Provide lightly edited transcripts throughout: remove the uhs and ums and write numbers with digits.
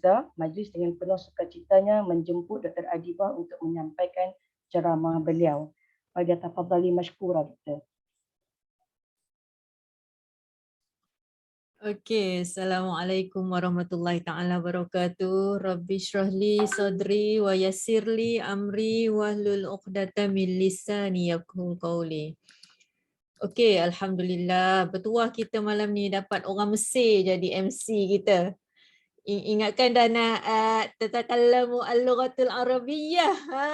Hamzah, majlis dengan penuh sukacitanya menjemput Dr. Adibah untuk menyampaikan ceramah beliau. Falyatafadhali mashkura Dr. Okey, Assalamualaikum warahmatullahi taala wabarakatuh. Rabbi syrahli sadri wa yassirli amri wahlul 'uqdatam min lisani yafqahu qawli. Okey, alhamdulillah. Bertuah kita malam ni dapat orang Mesir jadi MC kita. Ingatkan dah nak tatakallamu al-lughatul arabiyyah. Ha.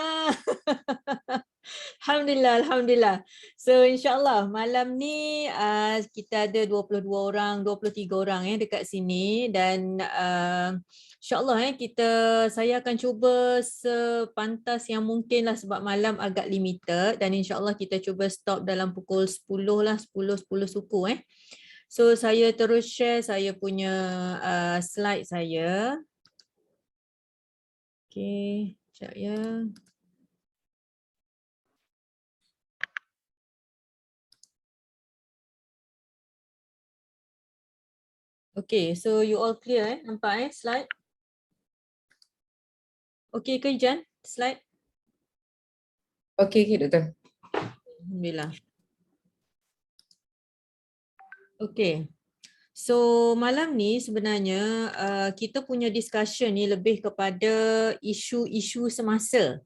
Alhamdulillah, alhamdulillah. So insya-Allah malam ni kita ada 22 orang, 23 orang dekat sini dan insya-Allah saya akan cuba sepantas yang mungkin lah sebab malam agak limited dan insya-Allah kita cuba stop dalam pukul 10 lah, 10 suku So saya terus share saya punya slide saya. Okey, sekejap ya. Okay, so you all clear nampak slide? Okay ke Ijan, slide? Okay, Doktor. Alhamdulillah. Okay, so malam ni sebenarnya kita punya discussion ni lebih kepada isu-isu semasa.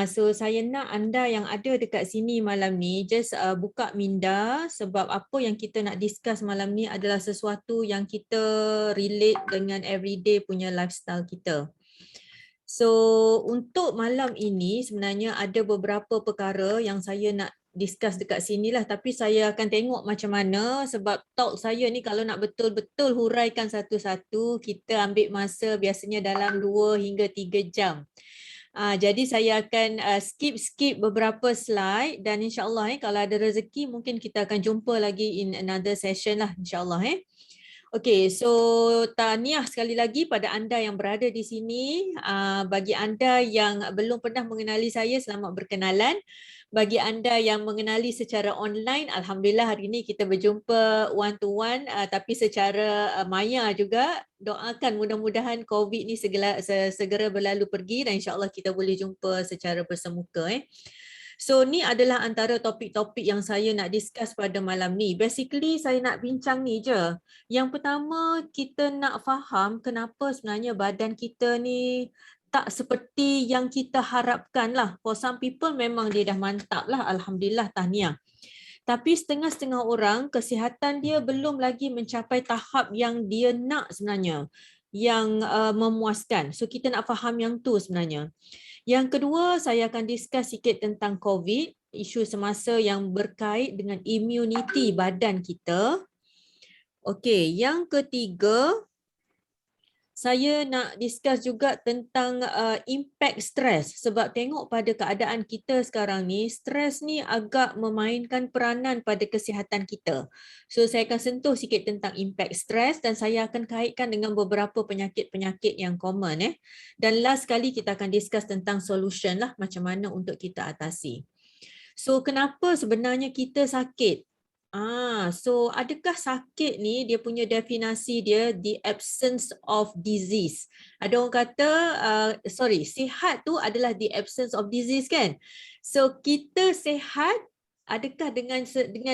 So saya nak anda yang ada dekat sini malam ni just buka minda sebab apa yang kita nak discuss malam ni adalah sesuatu yang kita relate dengan everyday punya lifestyle kita. So untuk malam ini sebenarnya ada beberapa perkara yang saya nak discuss dekat sini lah, tapi saya akan tengok macam mana sebab talk saya ni kalau nak betul-betul huraikan satu-satu kita ambil masa biasanya dalam 2 hingga 3 jam. Jadi saya akan skip beberapa slide dan insyaAllah kalau ada rezeki mungkin kita akan jumpa lagi in another session lah insyaAllah. Okey, so tahniah sekali lagi pada anda yang berada di sini. Bagi anda yang belum pernah mengenali saya, selamat berkenalan. Bagi anda yang mengenali secara online, alhamdulillah hari ini kita berjumpa one to one tapi secara maya juga. Doakan mudah-mudahan COVID ni segera berlalu pergi dan insya-Allah kita boleh jumpa secara bersemuka. So ni adalah antara topik-topik yang saya nak discuss pada malam ni. Basically saya nak bincang ni je. Yang pertama kita nak faham kenapa sebenarnya badan kita ni tak seperti yang kita harapkan lah. For some people memang dia dah mantap lah, alhamdulillah, tahniah. Tapi setengah-setengah orang kesihatan dia belum lagi mencapai tahap yang dia nak sebenarnya, yang memuaskan. So kita nak faham yang tu sebenarnya. Yang kedua, saya akan discuss sikit tentang COVID, isu semasa yang berkait dengan immunity badan kita. Okey, yang ketiga, saya nak discuss juga tentang impact stres sebab tengok pada keadaan kita sekarang ni, stres ni agak memainkan peranan pada kesihatan kita. So saya akan sentuh sikit tentang impact stres dan saya akan kaitkan dengan beberapa penyakit-penyakit yang common Dan last kali kita akan discuss tentang solution lah macam mana untuk kita atasi. So kenapa sebenarnya kita sakit? So adakah sakit ni dia punya definisi dia the absence of disease. Ada orang kata sihat tu adalah the absence of disease kan. So kita sihat adakah dengan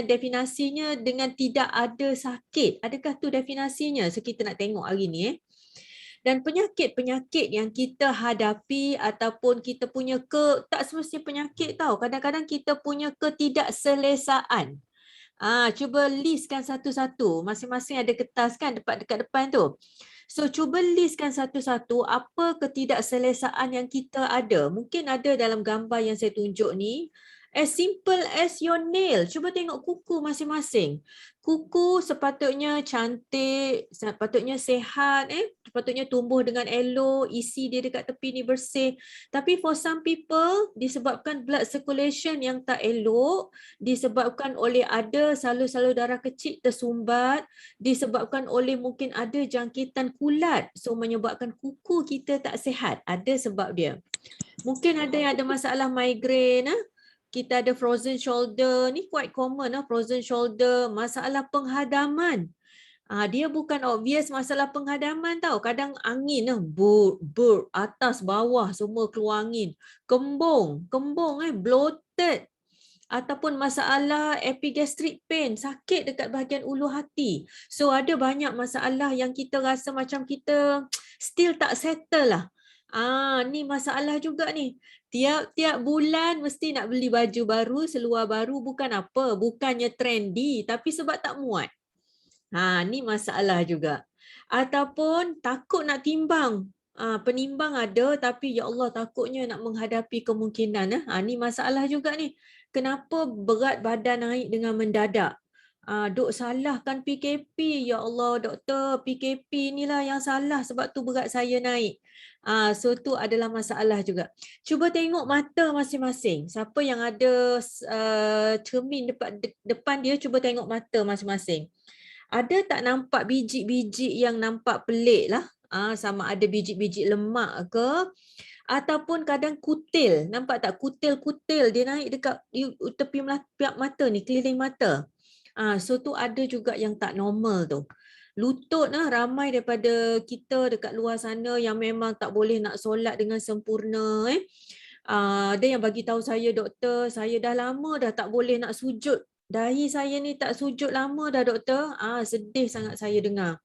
definisinya dengan tidak ada sakit. Adakah tu definisinya? So kita nak tengok hari ni Dan penyakit-penyakit yang kita hadapi ataupun kita punya tak semestinya penyakit tau. Kadang-kadang kita punya ketidakselesaan. Cuba listkan satu-satu. Masing-masing ada kertas kan dekat depan tu. So cuba listkan satu-satu apa ketidakselesaan yang kita ada. Mungkin ada dalam gambar yang saya tunjuk ni. As simple as your nail. Cuba tengok kuku masing-masing. Kuku sepatutnya cantik, sepatutnya sihat, sepatutnya tumbuh dengan elok, isi dia dekat tepi ni bersih. Tapi for some people, disebabkan blood circulation yang tak elok, disebabkan oleh ada salur-salur darah kecil tersumbat, disebabkan oleh mungkin ada jangkitan kulat, so menyebabkan kuku kita tak sihat. Ada sebab dia. Mungkin ada yang ada masalah migraine, kita ada frozen shoulder, ni quite common frozen shoulder, masalah penghadaman. Dia bukan obvious masalah penghadaman tau. Kadang angin atas bawah semua keluar angin. Kembung bloated. Ataupun masalah epigastric pain, sakit dekat bahagian ulu hati. So ada banyak masalah yang kita rasa macam kita still tak settle lah. Ni masalah juga ni. Tiap bulan mesti nak beli baju baru, seluar baru, bukan apa, bukannya trendy tapi sebab tak muat. Ni masalah juga. Ataupun takut nak timbang. Penimbang ada tapi ya Allah takutnya nak menghadapi kemungkinan. Ni masalah juga ni. Kenapa berat badan naik dengan mendadak? Dok salahkan PKP. Ya Allah doktor, PKP inilah yang salah sebab tu berat saya naik. So tu adalah masalah juga. Cuba tengok mata masing-masing. Siapa yang ada cermin depan dia, cuba tengok mata masing-masing. Ada tak nampak biji-biji yang nampak pelik lah? Sama ada biji-biji lemak ke? Ataupun kadang kutil. Nampak tak kutil-kutil dia naik dekat tepi mata ni, keliling mata. So tu ada juga yang tak normal tu. Lutut ramai daripada kita dekat luar sana yang memang tak boleh nak solat dengan sempurna. Ada yang bagi tahu saya, doktor, saya dah lama dah tak boleh nak sujud. Dahi saya ni tak sujud lama dah doktor. Sedih sangat saya dengar.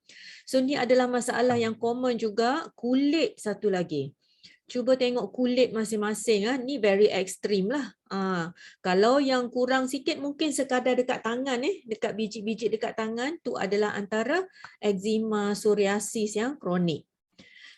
So ni adalah masalah yang common juga. Kulit satu lagi. Cuba tengok kulit masing-masing. Ni very extreme lah. Kalau yang kurang sikit mungkin sekadar dekat tangan. Dekat biji-biji dekat tangan. Tu adalah antara eczema, psoriasis yang kronik.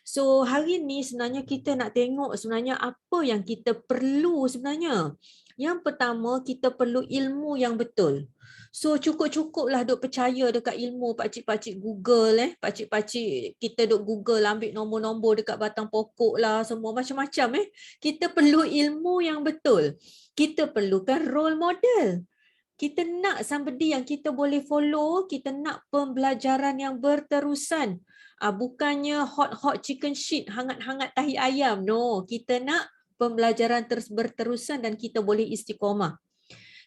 So hari ni sebenarnya kita nak tengok sebenarnya apa yang kita perlu sebenarnya. Yang pertama, kita perlu ilmu yang betul. So cukup-cukuplah duk percaya dekat ilmu pakcik-pakcik Google. Pakcik-pakcik kita duk Google ambil nombor-nombor dekat batang pokok lah, semua macam-macam. Kita perlu ilmu yang betul. Kita perlukan role model. Kita nak somebody yang kita boleh follow, kita nak pembelajaran yang berterusan. Bukannya hot chicken shit, hangat-hangat tahi ayam. No, kita nak pembelajaran berterusan dan kita boleh istiqomah.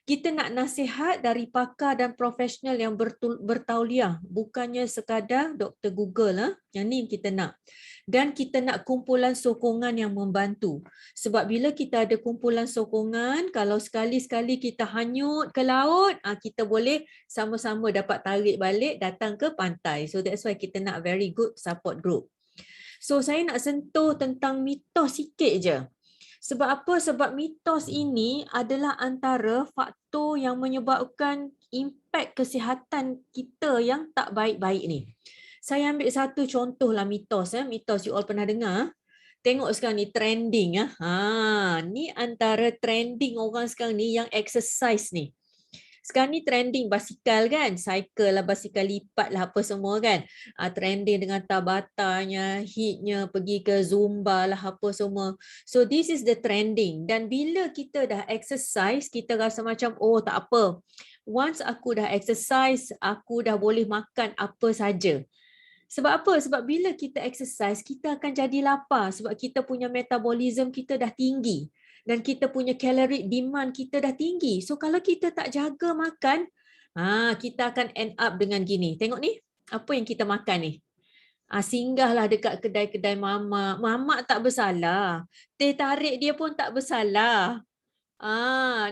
Kita nak nasihat dari pakar dan profesional yang bertauliah, bukannya sekadar Dr. Google. Yang ni kita nak. Dan kita nak kumpulan sokongan yang membantu. Sebab bila kita ada kumpulan sokongan, kalau sekali-sekali kita hanyut ke laut, kita boleh sama-sama dapat tarik balik datang ke pantai. So that's why kita nak very good support group. So saya nak sentuh tentang mitos sikit je. Sebab apa? Sebab mitos ini adalah antara faktor yang menyebabkan impak kesihatan kita yang tak baik-baik ni. Saya ambil satu contoh lah mitos. Mitos you all pernah dengar. Tengok sekarang ni trending. Ni antara trending orang sekarang ni yang exercise ni. Sekarang ni trending basikal kan, cycle lah, basikal lipat lah apa semua kan. Trending dengan Tabatanya, hitnya, pergi ke Zumba lah apa semua. So this is the trending. Dan bila kita dah exercise, kita rasa macam oh tak apa. Once aku dah exercise, aku dah boleh makan apa saja. Sebab apa? Sebab bila kita exercise, kita akan jadi lapar. Sebab kita punya metabolism kita dah tinggi. Dan kita punya caloric demand kita dah tinggi. So kalau kita tak jaga makan, kita akan end up dengan gini. Tengok ni, apa yang kita makan ni. Singgahlah dekat kedai-kedai mamak. Mamak tak bersalah. Teh tarik dia pun tak bersalah.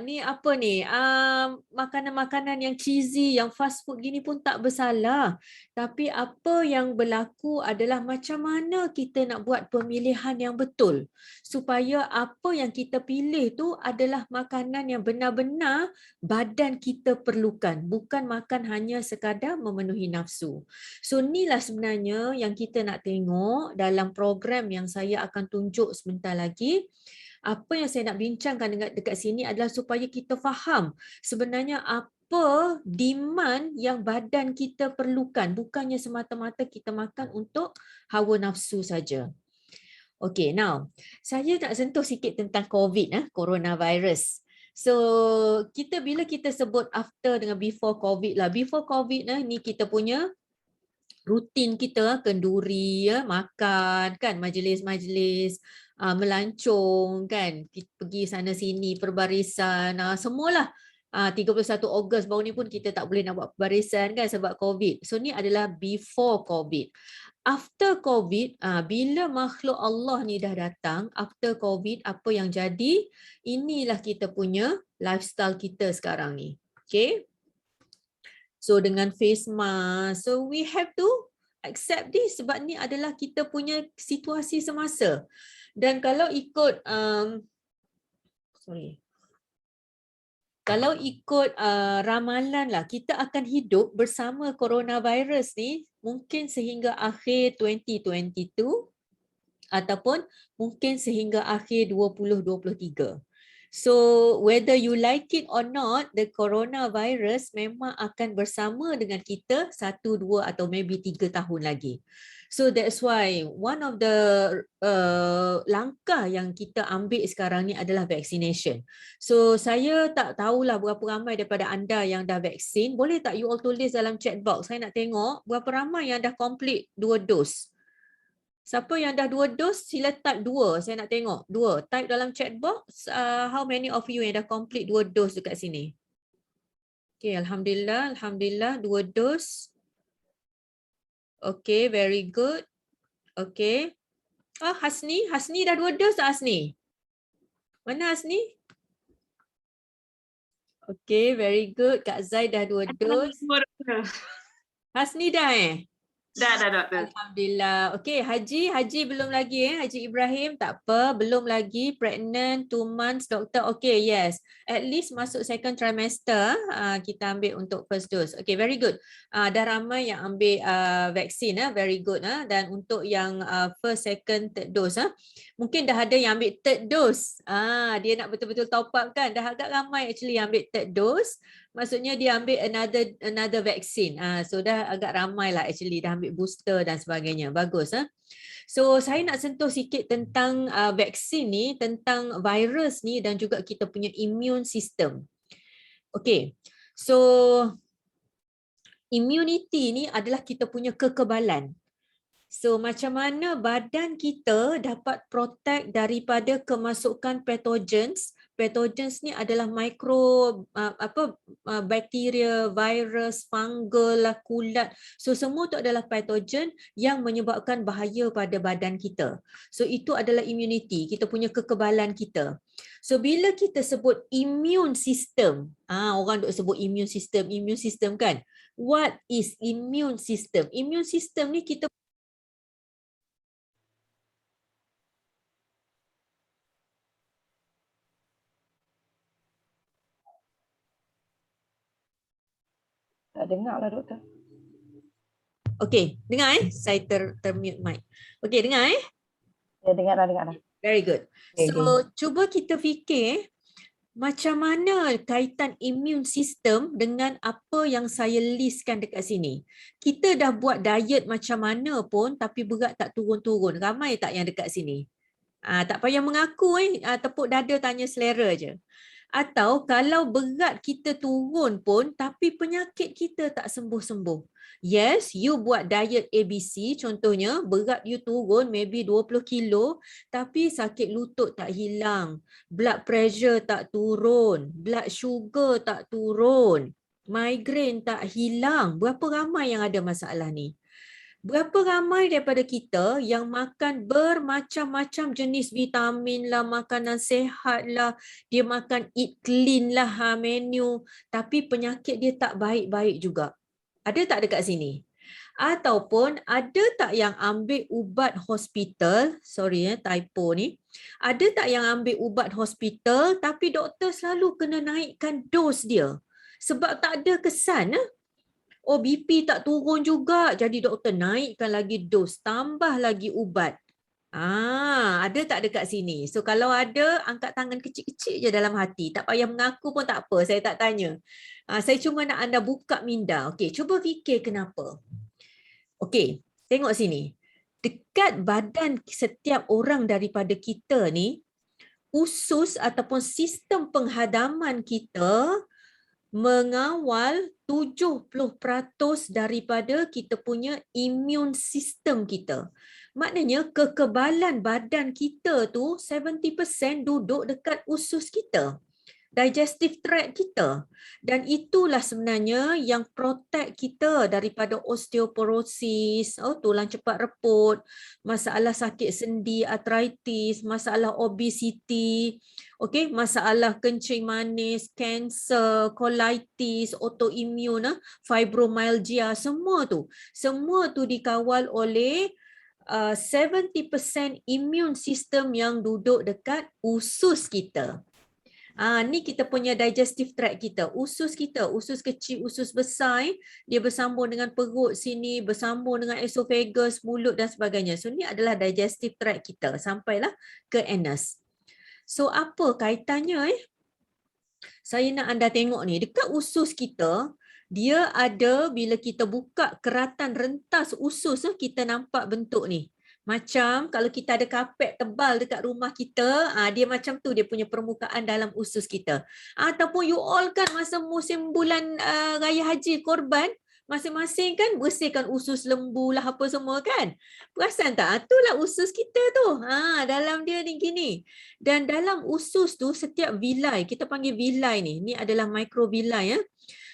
Ni apa ni? Makanan-makanan yang cheesy, yang fast food gini pun tak bersalah. Tapi apa yang berlaku adalah macam mana kita nak buat pemilihan yang betul. Supaya apa yang kita pilih tu adalah makanan yang benar-benar badan kita perlukan. Bukan makan hanya sekadar memenuhi nafsu. So inilah sebenarnya yang kita nak tengok dalam program yang saya akan tunjuk sebentar lagi. Apa yang saya nak bincangkan dekat sini adalah supaya kita faham sebenarnya apa demand yang badan kita perlukan. Bukannya semata-mata kita makan untuk hawa nafsu saja. Okay, now saya nak sentuh sikit tentang COVID, coronavirus. So bila kita sebut after dengan before COVID lah. Before COVID ni kita punya rutin kita, kenduri, makan kan, majlis-majlis, melancong kan, pergi sana sini, perbarisan, semualah 31 Ogos baru ni pun kita tak boleh nak buat barisan kan sebab COVID. So ni adalah before COVID. After COVID, bila makhluk Allah ni dah datang, after COVID, apa yang jadi? Inilah kita punya lifestyle kita sekarang ni. Okay? So dengan face mask, so we have to accept this sebab ni adalah kita punya situasi semasa. Dan kalau ikut, kalau ikut ramalan lah, kita akan hidup bersama coronavirus ni mungkin sehingga akhir 2022 ataupun mungkin sehingga akhir 2023. So whether you like it or not, the coronavirus memang akan bersama dengan kita 1, 2 atau maybe 3 tahun lagi. So that's why one of the langkah yang kita ambil sekarang ni adalah vaccination. So saya tak tahulah berapa ramai daripada anda yang dah vaksin. Boleh tak you all tulis dalam chat box? Saya nak tengok berapa ramai yang dah complete 2 dos. Siapa yang dah 2 dos, sila type 2. Saya nak tengok 2. Type dalam chat box how many of you yang dah complete 2 dos dekat sini. Okay, Alhamdulillah, Alhamdulillah 2 dos. Okay, very good. Okay. Hasni dah 2 dos tak Hasni? Mana Hasni? Okay, very good. Kak Zai dah 2 dos. Hasni dah Dah, doktor. Alhamdulillah. Okey, Haji belum lagi Haji Ibrahim tak apa, belum lagi, pregnant 2 months doktor. Okey, yes. At least masuk second trimester kita ambil untuk first dose. Okey, very good. Dah ramai yang ambil vaksin very good dan untuk yang first, second, third dose mungkin dah ada yang ambil third dose. Dia nak betul-betul top up kan. Dah agak ramai actually yang ambil third dose. Maksudnya dia ambil another vaksin. So dah agak ramai lah actually dah ambil booster dan sebagainya. Bagus. So saya nak sentuh sikit tentang vaksin ni, tentang virus ni dan juga kita punya immune system. Okay. So immunity ni adalah kita punya kekebalan. So macam mana badan kita dapat protect daripada kemasukan pathogens. Pathogens ni adalah bakteria, virus, fungal, kulat. So semua tu adalah pathogen yang menyebabkan bahaya pada badan kita. So itu adalah immunity, kita punya kekebalan kita. So bila kita sebut immune system, orang duk sebut immune system kan. What is immune system? Immune system ni kita Tak dengar lah doktor. Okey, dengar Saya termute mic. Okey, dengar Ya, dengar lah. Very good. Okay, So, cuba kita fikir macam mana kaitan immune system dengan apa yang saya listkan dekat sini. Kita dah buat diet macam mana pun tapi berat tak turun-turun. Ramai tak yang dekat sini? Tak payah mengaku tepuk dada tanya selera je. Atau kalau berat kita turun pun tapi penyakit kita tak sembuh-sembuh. Yes, you buat diet ABC contohnya, berat you turun maybe 20 kilo tapi sakit lutut tak hilang, blood pressure tak turun, blood sugar tak turun, migraine tak hilang. Berapa ramai yang ada masalah ni? Berapa ramai daripada kita yang makan bermacam-macam jenis vitamin lah, makanan sehat lah, dia makan eat clean lah menu, tapi penyakit dia tak baik-baik juga. Ada tak dekat sini? Ataupun ada tak yang ambil ubat hospital, typo ni, ada tak yang ambil ubat hospital tapi doktor selalu kena naikkan dos dia sebab tak ada kesan Oh, BP tak turun juga. Jadi doktor naikkan lagi dos, tambah lagi ubat. Ada tak dekat sini? So kalau ada, angkat tangan kecil-kecil je dalam hati. Tak payah mengaku pun tak apa, saya tak tanya. Saya cuma nak anda buka minda. Okey, cuba fikir kenapa. Okey, tengok sini. Dekat badan setiap orang daripada kita ni, usus ataupun sistem penghadaman kita mengawal 70% daripada kita punya immune system kita. Maknanya kekebalan badan kita tu 70% duduk dekat usus kita. digestive tract kita. Dan itulah sebenarnya yang protect kita daripada osteoporosis, tulang cepat reput, masalah sakit sendi, arthritis, masalah obesity, masalah kencing manis, kanser, colitis, autoimmune, fibromyalgia, semua tu dikawal oleh 70% immune system yang duduk dekat usus kita. Ni kita punya digestive tract kita, usus kecil, usus besar, dia bersambung dengan perut sini, bersambung dengan esophagus, mulut dan sebagainya. So ni adalah digestive tract kita sampailah ke anus. So apa kaitannya? Saya nak anda tengok ni, dekat usus kita, dia ada bila kita buka keratan rentas usus, kita nampak bentuk ni. Macam kalau kita ada kapet tebal dekat rumah kita, dia macam tu dia punya permukaan dalam usus kita. Ataupun you all kan masa musim bulan Raya Haji Korban, masing-masing kan bersihkan usus lembu lah apa semua kan. Perasan tak? Itulah usus kita tu. Dalam dia ni gini. Dan dalam usus tu setiap vilai, kita panggil vilai ni. Ni adalah microvilai ya.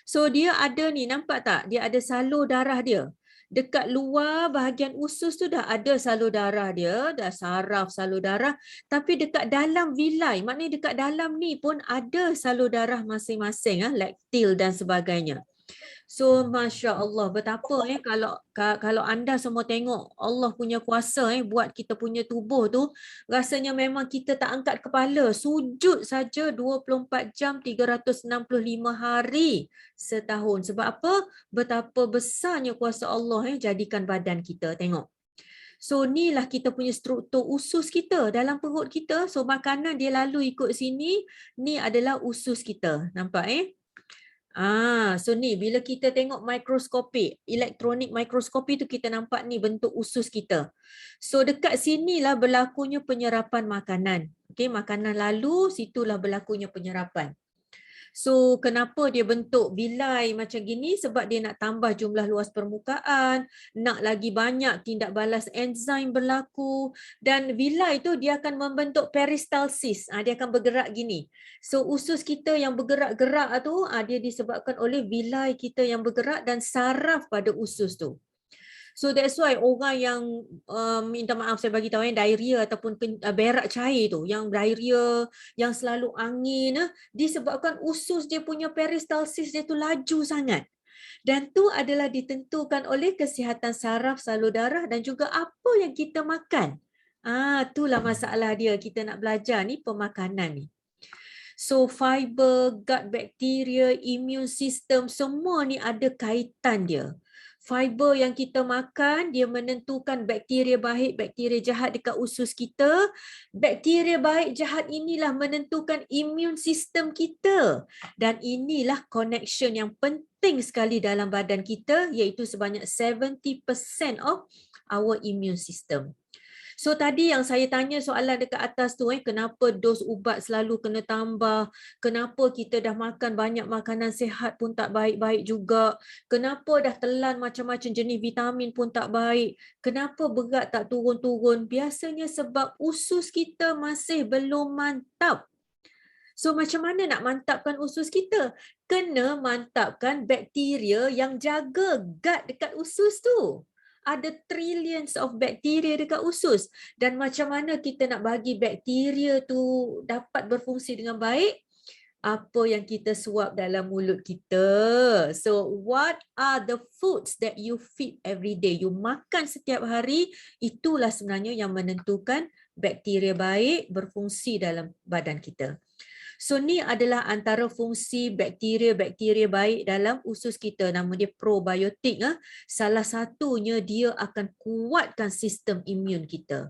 So dia ada ni, nampak tak? Dia ada salur darah dia. Dekat luar bahagian usus tu dah ada salur darah dia, dah saraf salur darah. Tapi dekat dalam vilai, maknanya dekat dalam ni pun ada salur darah masing-masing, laktil dan sebagainya. So Masya Allah, betapa kalau anda semua tengok Allah punya kuasa buat kita punya tubuh tu, rasanya memang kita tak angkat kepala, sujud saja 24 jam 365 hari setahun. Sebab apa? Betapa besarnya kuasa Allah jadikan badan kita, tengok. So inilah kita punya struktur usus kita dalam perut kita. So makanan dia lalu ikut sini, ni adalah usus kita, nampak so ni bila kita tengok mikroskopik, elektronik mikroskopi tu kita nampak ni bentuk usus kita. So dekat sinilah berlakunya penyerapan makanan. Makanan lalu, situlah berlakunya penyerapan. So kenapa dia bentuk vilai macam gini? Sebab dia nak tambah jumlah luas permukaan, nak lagi banyak tindak balas enzim berlaku, dan vilai tu dia akan membentuk peristalsis. Dia akan bergerak gini. So usus kita yang bergerak-gerak tu dia disebabkan oleh vilai kita yang bergerak dan saraf pada usus tu. So that's why orang yang minta maaf saya bagi tahu diarrhea ataupun berak cair tu, yang diarrhea, yang selalu angin, disebabkan usus dia punya peristalsis dia tu laju sangat. Dan tu adalah ditentukan oleh kesihatan saraf, salur darah dan juga apa yang kita makan. Itulah masalah dia, kita nak belajar ni pemakanan ni. So fiber, gut bacteria, immune system, semua ni ada kaitan dia. Fiber yang kita makan, dia menentukan bakteria baik, bakteria jahat dekat usus kita. Bakteria baik, jahat inilah menentukan immune system kita. Dan inilah connection yang penting sekali dalam badan kita, iaitu sebanyak 70% of our immune system. So tadi yang saya tanya soalan dekat atas tu, kenapa dos ubat selalu kena tambah, kenapa kita dah makan banyak makanan sihat pun tak baik-baik juga, kenapa dah telan macam-macam jenis vitamin pun tak baik, kenapa berat tak turun-turun? Biasanya sebab usus kita masih belum mantap. So macam mana nak mantapkan usus kita? Kena mantapkan bakteria yang jaga gut dekat usus tu. Ada trillions of bacteria dekat usus. Dan macam mana kita nak bagi bakteria tu dapat berfungsi dengan baik? Apa yang kita suap dalam mulut kita. So what are the foods that you feed every day? You makan setiap hari, itulah sebenarnya yang menentukan bakteria baik berfungsi dalam badan kita. So ni adalah antara fungsi bakteria-bakteria baik dalam usus kita. Nama dia probiotik. Salah satunya dia akan kuatkan sistem imun kita.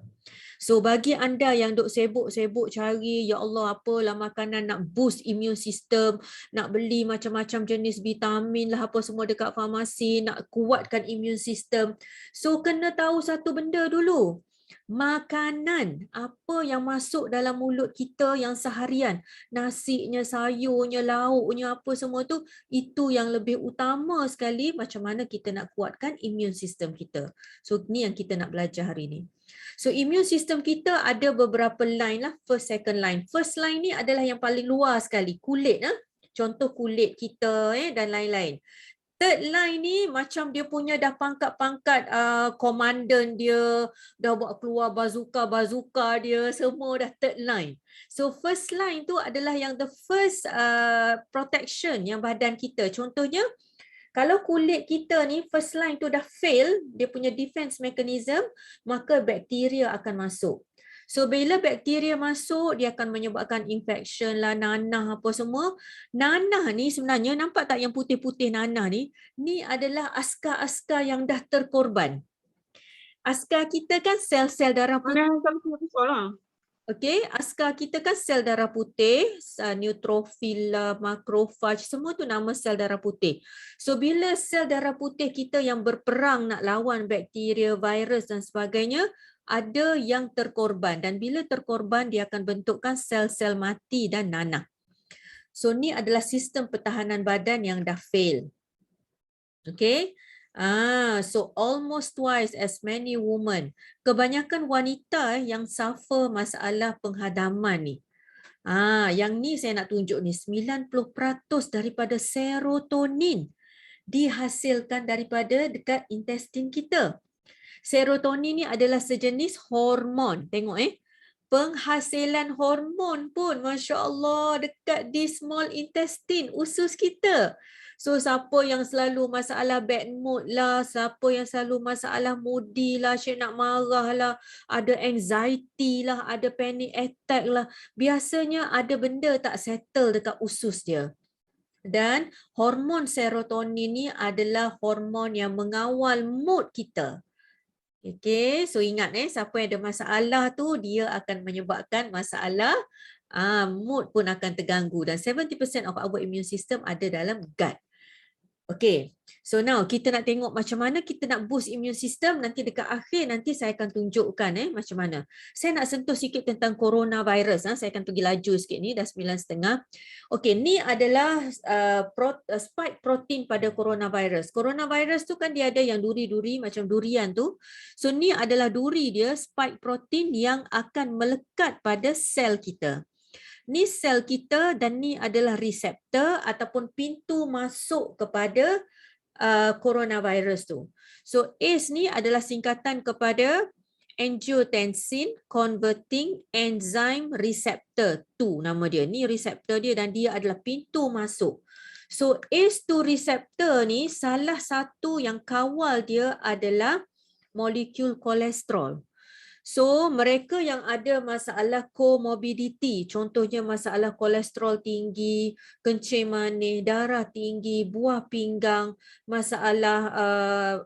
So bagi anda yang duk sibuk-sibuk cari, ya Allah apalah makanan nak boost immune system, nak beli macam-macam jenis vitamin lah apa semua dekat farmasi, nak kuatkan immune system. So kena tahu satu benda dulu. makanan, apa yang masuk dalam mulut kita yang seharian, nasinya, sayurnya, lauknya, apa semua tu, itu yang lebih utama sekali macam mana kita nak kuatkan immune system kita. So ni yang kita nak belajar hari ni. So immune system kita ada beberapa line lah, first, second line. First line ni adalah yang paling luar sekali, kulit. Contoh kulit kita dan lain-lain. Third line ni macam dia punya dah pangkat-pangkat komandan dia, dah buat keluar bazuka dia, semua dah third line. So first line tu adalah yang the first protection yang badan kita. Contohnya, kalau kulit kita ni first line tu dah fail, dia punya defense mechanism, maka bakteria akan masuk. So bila bakteria masuk, dia akan menyebabkan infection lah, nanah apa semua. Nanah ni sebenarnya, nampak tak yang putih-putih nanah ni? Ni adalah askar-askar yang dah terkorban. Askar kita kan sel-sel darah putih. Okey, askar kita kan sel darah putih, neutrofil, makrofag, semua tu nama sel darah putih. So bila sel darah putih kita yang berperang nak lawan bakteria, virus dan sebagainya, ada yang terkorban, dan bila terkorban dia akan bentukkan sel-sel mati dan nanah. So ni adalah sistem pertahanan badan yang dah fail. Okay. So almost twice as many women. Kebanyakan wanita yang suffer masalah penghadaman ni. Yang ni saya nak tunjuk ni, 90% daripada serotonin dihasilkan daripada dekat intestine kita. Serotonin ni adalah sejenis hormon. Tengok penghasilan hormon pun Masya Allah dekat di small intestine, usus kita. So siapa yang selalu masalah bad mood lah, siapa yang selalu masalah moody lah, asyik nak marah lah, ada anxiety lah, ada panic attack lah, biasanya ada benda tak settle dekat usus dia. Dan hormon serotonin ni adalah hormon yang mengawal mood kita. Okay, so ingat siapa yang ada masalah tu, dia akan menyebabkan masalah mood pun akan terganggu, dan 70% of our immune system ada dalam gut. Okay, so now kita nak tengok macam mana kita nak boost immune system. Nanti dekat akhir nanti saya akan tunjukkan macam mana. Saya nak sentuh sikit tentang coronavirus. Saya akan pergi laju sikit ni, dah 9.30. Okay, ni adalah spike protein pada coronavirus. Coronavirus tu kan dia ada yang duri-duri macam durian tu. So ni adalah duri dia, spike protein yang akan melekat pada sel kita. Ni sel kita dan ni adalah reseptor ataupun pintu masuk kepada coronavirus tu. So ACE ni adalah singkatan kepada angiotensin converting enzyme receptor 2, nama dia. Ni reseptor dia dan dia adalah pintu masuk. So ACE2 receptor ni salah satu yang kawal dia adalah molekul kolesterol. So mereka yang ada masalah comorbidity, contohnya masalah kolesterol tinggi, kencing manis, darah tinggi, buah pinggang, masalah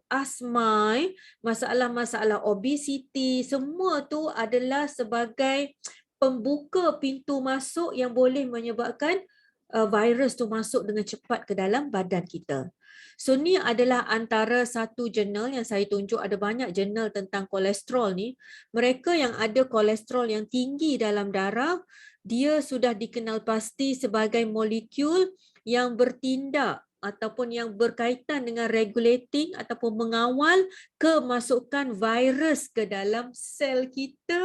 asma, masalah-masalah obesity, semua tu adalah sebagai pembuka pintu masuk yang boleh menyebabkan virus tu masuk dengan cepat ke dalam badan kita. So ni adalah antara satu jurnal yang saya tunjuk, ada banyak jurnal tentang kolesterol ni. Mereka yang ada kolesterol yang tinggi dalam darah, dia sudah dikenal pasti sebagai molekul yang bertindak ataupun yang berkaitan dengan regulating ataupun mengawal kemasukan virus ke dalam sel kita.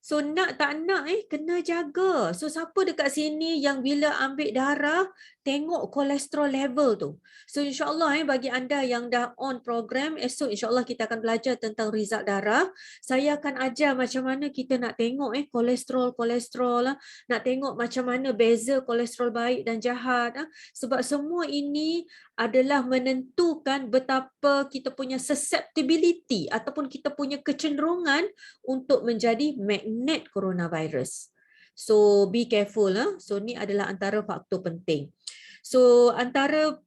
So nak tak nak kena jaga. So siapa dekat sini yang bila ambil darah tengok kolesterol level tu. So insyaAllah bagi anda yang dah on program, esok insyaAllah kita akan belajar tentang result darah. Saya akan ajar macam mana kita nak tengok kolesterol lah. Nak tengok macam mana beza kolesterol baik dan jahat. Sebab semua ini adalah menentukan betapa kita punya susceptibility ataupun kita punya kecenderungan untuk menjadi magnet coronavirus. So be careful. So ni adalah antara faktor penting. So antara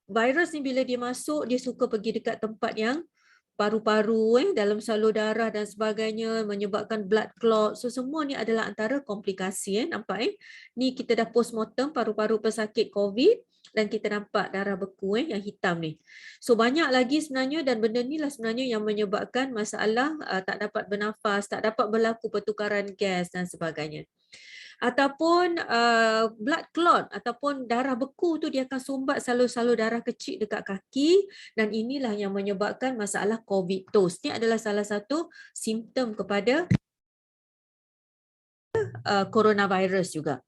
virus ni bila dia masuk, dia suka pergi dekat tempat yang paru-paru, dalam salur darah dan sebagainya, menyebabkan blood clot. So semua ni adalah antara komplikasi. Nampak Ni kita dah postmortem paru-paru pesakit COVID. dan kita nampak darah beku yang hitam ni. So banyak lagi sebenarnya, dan benda ni lah sebenarnya yang menyebabkan masalah tak dapat bernafas, tak dapat berlaku pertukaran gas dan sebagainya. Ataupun blood clot ataupun darah beku tu dia akan sumbat salur-salur darah kecil dekat kaki, dan inilah yang menyebabkan masalah COVID-19. Ini adalah salah satu simptom kepada coronavirus juga.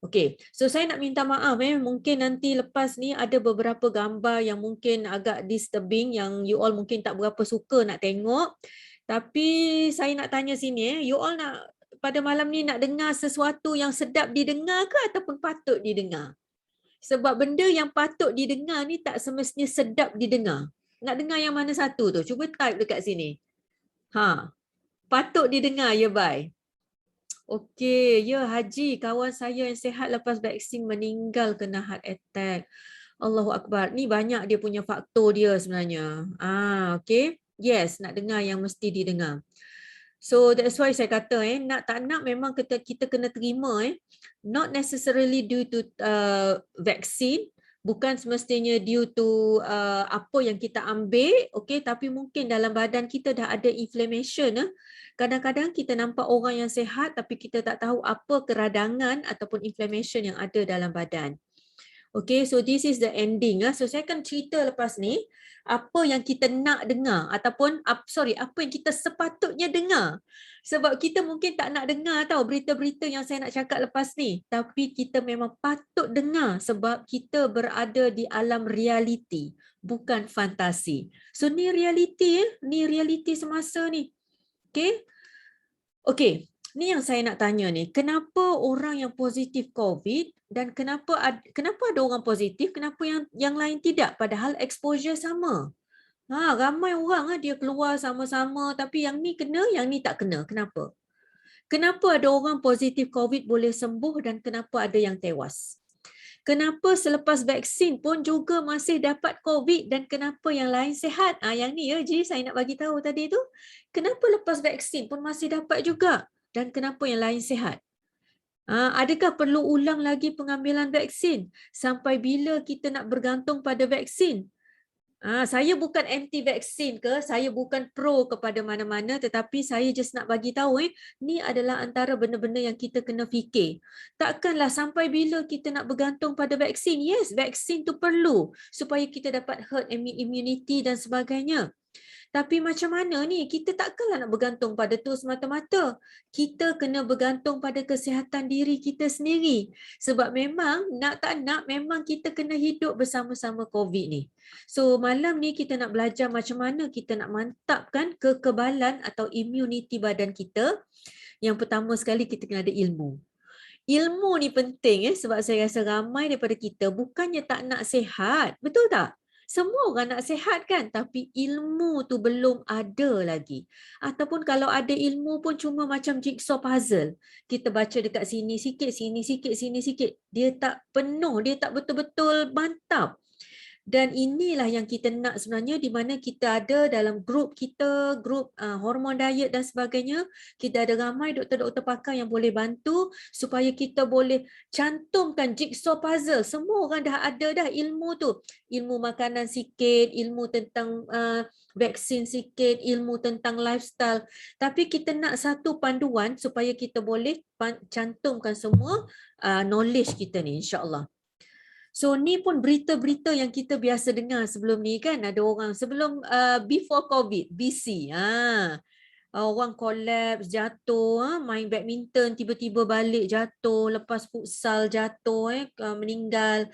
Okey, so saya nak minta maaf mungkin nanti lepas ni ada beberapa gambar yang mungkin agak disturbing yang you all mungkin tak berapa suka nak tengok. Tapi saya nak tanya sini you all nak pada malam ni nak dengar sesuatu yang sedap didengar ke ataupun patut didengar? Sebab benda yang patut didengar ni tak semestinya sedap didengar. Nak dengar yang mana satu tu? Cuba type dekat sini. Patut didengar ya bye. Okey, ya Haji, kawan saya yang sihat lepas vaksin meninggal kena heart attack. Allahu Akbar. Ni banyak dia punya faktor dia sebenarnya. Okey. Yes, nak dengar yang mesti didengar. So that's why saya kata nak tak nak memang kita kena terima not necessarily due to vaksin, bukan semestinya due to apa yang kita ambil, okey, tapi mungkin dalam badan kita dah ada inflammation. Kadang-kadang kita nampak orang yang sihat tapi kita tak tahu apa keradangan ataupun inflammation yang ada dalam badan. Okay, so this is the ending. So saya akan cerita lepas ni apa yang kita nak dengar ataupun apa yang kita sepatutnya dengar. Sebab kita mungkin tak nak dengar tahu berita-berita yang saya nak cakap lepas ni, tapi kita memang patut dengar sebab kita berada di alam realiti, bukan fantasi. So ni realiti ni realiti semasa ni. Okay, ni yang saya nak tanya ni, kenapa orang yang positif COVID dan kenapa ada orang positif, kenapa yang lain tidak, padahal exposure sama. Ramai orang dia keluar sama-sama tapi yang ni kena, yang ni tak kena. Kenapa? Kenapa ada orang positif COVID boleh sembuh dan kenapa ada yang tewas? Kenapa selepas vaksin pun juga masih dapat COVID dan kenapa yang lain sihat? Yang ni Ji saya nak bagi tahu tadi tu. Kenapa lepas vaksin pun masih dapat juga dan kenapa yang lain sihat? Adakah perlu ulang lagi pengambilan vaksin? Sampai bila kita nak bergantung pada vaksin? Saya bukan anti vaksin ke, saya bukan pro kepada mana-mana, tetapi saya just nak bagi tahu ni adalah antara benda-benda yang kita kena fikir. Takkanlah sampai bila kita nak bergantung pada vaksin. Yes, vaksin tu perlu supaya kita dapat herd immunity dan sebagainya. Tapi macam mana ni? Kita takkanlah nak bergantung pada tu semata-mata. Kita kena bergantung pada kesihatan diri kita sendiri. Sebab memang nak tak nak memang kita kena hidup bersama-sama COVID ni. So malam ni kita nak belajar macam mana kita nak mantapkan kekebalan atau immunity badan kita. Yang pertama sekali kita kena ada ilmu. Ilmu ni penting sebab saya rasa ramai daripada kita bukannya tak nak sihat. Betul tak? Semua orang nak sihat kan, tapi ilmu tu belum ada lagi. Ataupun kalau ada ilmu pun cuma macam jigsaw puzzle. Kita baca dekat sini sikit, sini sikit, sini sikit. Dia tak penuh, dia tak betul-betul mantap. Dan inilah yang kita nak sebenarnya, di mana kita ada dalam grup kita, grup hormon diet dan sebagainya. Kita ada ramai doktor-doktor pakar yang boleh bantu supaya kita boleh cantumkan jigsaw puzzle. Semua orang dah ada dah ilmu tu. Ilmu makanan sikit, ilmu tentang vaksin sikit, ilmu tentang lifestyle. Tapi kita nak satu panduan supaya kita boleh cantumkan semua knowledge kita ni, insya-Allah. So ni pun berita-berita yang kita biasa dengar sebelum ni kan, ada orang sebelum before COVID, BC, orang collapse, jatuh, main badminton tiba-tiba balik jatuh, lepas futsal jatuh, meninggal,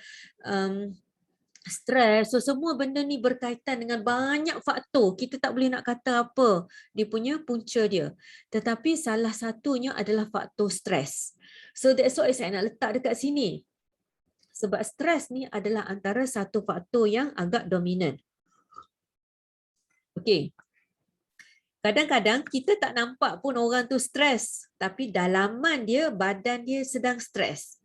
stres. So semua benda ni berkaitan dengan banyak faktor. Kita tak boleh nak kata apa dia punya punca dia. Tetapi salah satunya adalah faktor stres. So that's why saya nak letak dekat sini. Sebab stres ni adalah antara satu faktor yang agak dominan. Okey. Kadang-kadang kita tak nampak pun orang tu stres, tapi dalaman dia, badan dia sedang stres.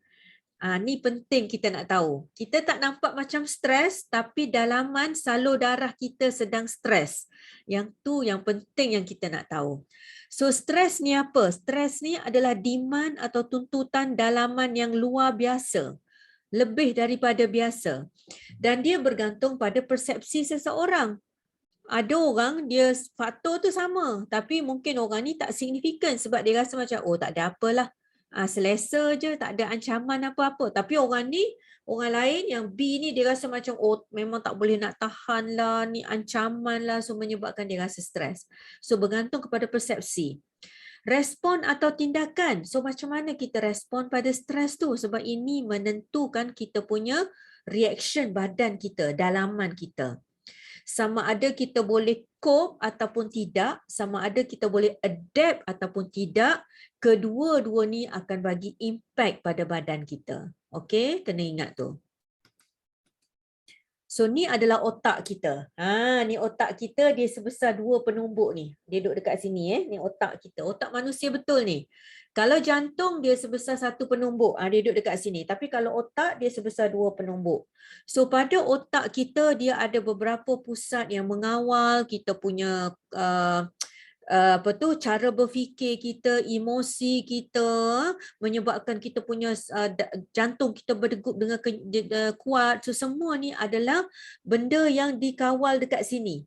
Ni penting kita nak tahu. Kita tak nampak macam stres, tapi dalaman salur darah kita sedang stres. Yang tu yang penting yang kita nak tahu. So stres ni apa? Stres ni adalah demand atau tuntutan dalaman yang luar biasa. lebih daripada biasa. Dan dia bergantung pada persepsi seseorang. Ada orang dia faktor tu sama, tapi mungkin orang ni tak signifikan sebab dia rasa macam oh tak ada apalah. Selesa je, tak ada ancaman apa-apa. Tapi orang ni, orang lain yang B ni dia rasa macam oh memang tak boleh nak tahan lah, ni ancaman lah, so menyebabkan dia rasa stres. So bergantung kepada persepsi. Respon atau tindakan. So macam mana kita respon pada stres tu? Sebab ini menentukan kita punya reaction badan kita, dalaman kita. Sama ada kita boleh cope ataupun tidak, sama ada kita boleh adapt ataupun tidak, kedua-dua ni akan bagi impact pada badan kita. Okey, kena ingat tu. So ni adalah otak kita. Ni otak kita, dia sebesar 2 penumbuk ni. Dia duduk dekat sini ni otak kita. Otak manusia betul ni. Kalau jantung dia sebesar 1 penumbuk, dia duduk dekat sini. Tapi kalau otak dia sebesar 2 penumbuk. So pada otak kita dia ada beberapa pusat yang mengawal kita punya cara berfikir kita, emosi kita, menyebabkan kita punya jantung kita berdegup dengan kuat. So semua ni adalah benda yang dikawal dekat sini.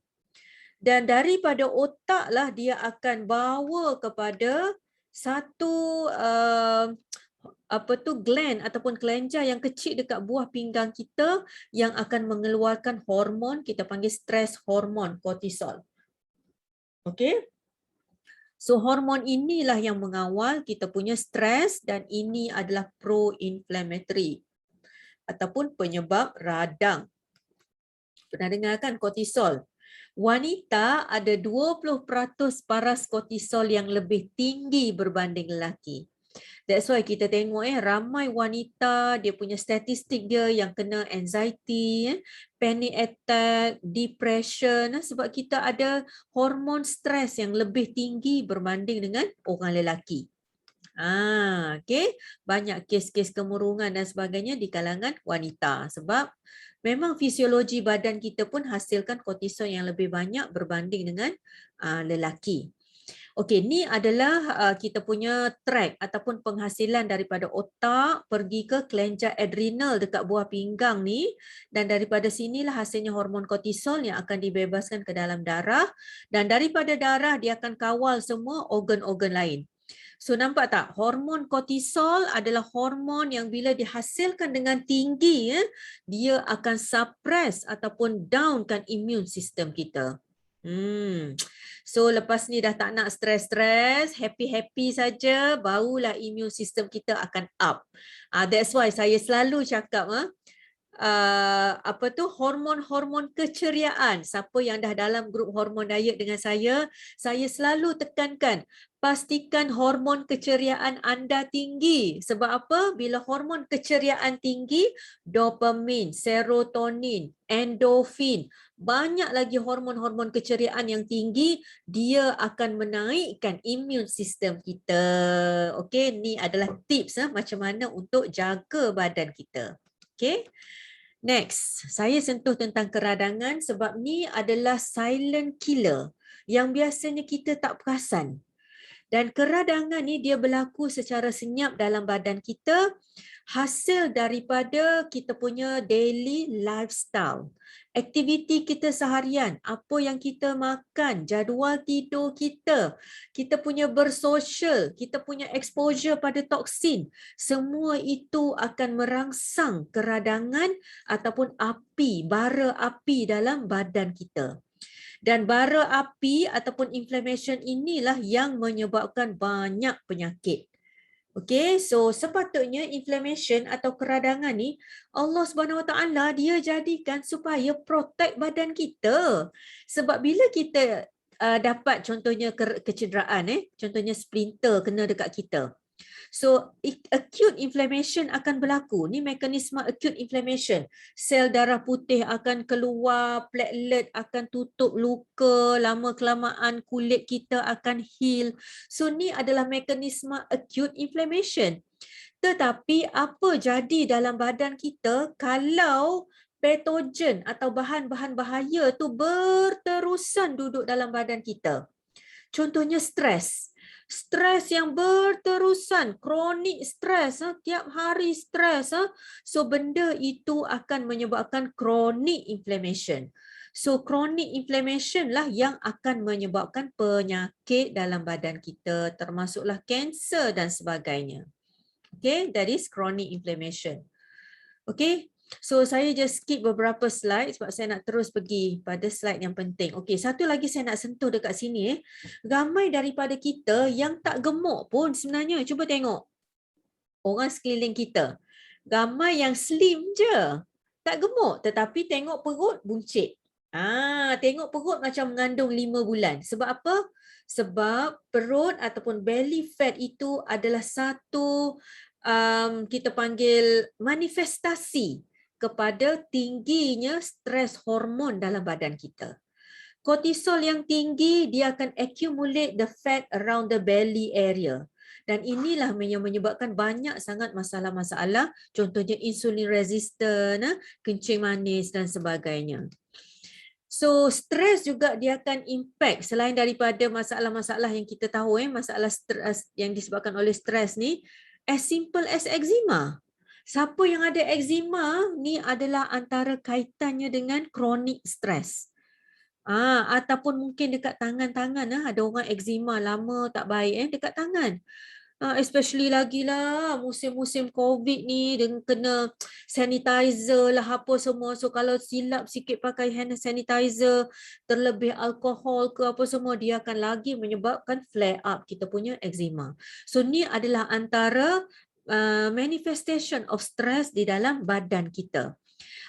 Dan daripada otak lah dia akan bawa kepada satu gland ataupun kelenjar yang kecil dekat buah pinggang kita yang akan mengeluarkan hormon, kita panggil stres hormon, kortisol. Okey? So hormon inilah yang mengawal kita punya stres dan ini adalah pro-inflammatory ataupun penyebab radang. Pernah dengar kan kortisol? Wanita ada 20% paras kortisol yang lebih tinggi berbanding lelaki. That's why kita tengok ramai wanita dia punya statistik dia yang kena anxiety, panic attack, depression sebab kita ada hormon stres yang lebih tinggi berbanding dengan orang lelaki. Okay. Banyak kes-kes kemurungan dan sebagainya di kalangan wanita sebab memang fisiologi badan kita pun hasilkan kortisol yang lebih banyak berbanding dengan lelaki. Okey, ni adalah kita punya track ataupun penghasilan daripada otak pergi ke kelenjar adrenal dekat buah pinggang ni dan daripada sinilah hasilnya hormon kortisol yang akan dibebaskan ke dalam darah dan daripada darah dia akan kawal semua organ-organ lain. So nampak tak? Hormon kortisol adalah hormon yang bila dihasilkan dengan tinggi dia akan suppress ataupun downkan immune system kita. So lepas ni dah tak nak stres-stres, happy-happy saja, barulah immune system kita akan up. That's why saya selalu cakap hormon-hormon keceriaan. Siapa yang dah dalam grup hormon diet dengan saya selalu tekankan pastikan hormon keceriaan anda tinggi. Sebab apa? Bila hormon keceriaan tinggi, dopamin, serotonin, endorfin, banyak lagi hormon-hormon keceriaan yang tinggi, dia akan menaikkan immune system kita. Okey, ni adalah tips macam mana untuk jaga badan kita. Okey. Next, saya sentuh tentang keradangan sebab ni adalah silent killer yang biasanya kita tak perasan. Dan keradangan ni dia berlaku secara senyap dalam badan kita hasil daripada kita punya daily lifestyle. Aktiviti kita seharian, apa yang kita makan, jadual tidur kita, kita punya bersosial, kita punya exposure pada toksin, semua itu akan merangsang keradangan ataupun api, bara api dalam badan kita. Dan bara api ataupun inflammation inilah yang menyebabkan banyak penyakit. Okey, so sepatutnya inflammation atau keradangan ni Allah Subhanahu Wa Taala dia jadikan supaya protect badan kita. Sebab bila kita dapat contohnya kecederaan contohnya splinter kena dekat kita. So acute inflammation akan berlaku. Ni mekanisme acute inflammation. Sel darah putih akan keluar, platelet akan tutup luka, lama kelamaan kulit kita akan heal. So ni adalah mekanisme acute inflammation. Tetapi apa jadi dalam badan kita kalau patogen atau bahan-bahan bahaya tu berterusan duduk dalam badan kita? Contohnya stres. Stres yang berterusan, kronik stres, tiap hari stres. So benda itu akan menyebabkan chronic inflammation. So chronic inflammation lah yang akan menyebabkan penyakit dalam badan kita, termasuklah kanser dan sebagainya. Okay, that is chronic inflammation. Okay, so saya just skip beberapa slide sebab saya nak terus pergi pada slide yang penting. Okay, satu lagi saya nak sentuh dekat sini. Ramai daripada kita yang tak gemuk pun sebenarnya. Cuba tengok orang sekeliling kita. Ramai yang slim je. Tak gemuk tetapi tengok perut buncit. Tengok perut macam mengandung 5 bulan. Sebab apa? Sebab perut ataupun belly fat itu adalah satu kita panggil manifestasi kepada tingginya stres hormon dalam badan kita. Kortisol yang tinggi, dia akan accumulate the fat around the belly area. Dan inilah yang menyebabkan banyak sangat masalah-masalah, contohnya insulin resistant, kencing manis dan sebagainya. So stres juga dia akan impact selain daripada masalah-masalah yang kita tahu, masalah stres yang disebabkan oleh stres ni, as simple as eczema. Siapa yang ada eczema ni adalah antara kaitannya dengan chronic stress. Ataupun mungkin dekat tangan-tangan, ada orang eczema lama tak baik dekat tangan. Especially lagi lah musim-musim COVID ni dengan kena sanitizer lah apa semua. So kalau silap sikit pakai hand sanitizer, terlebih alkohol ke apa semua, dia akan lagi menyebabkan flare up kita punya eczema. So ni adalah antara manifestation of stress di dalam badan kita.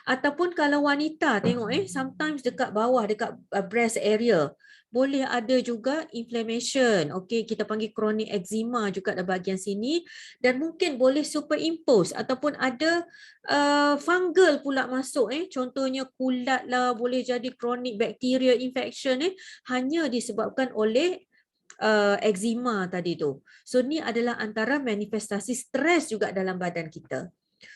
Ataupun kalau wanita tengok sometimes dekat bawah, dekat breast area boleh ada juga inflammation. Okey, kita panggil chronic eczema juga di bahagian sini, dan mungkin boleh superimpose ataupun ada fungal pula masuk. Contohnya kulat lah, boleh jadi chronic bacteria infection hanya disebabkan oleh eczema tadi tu. So ni adalah antara manifestasi stres juga dalam badan kita.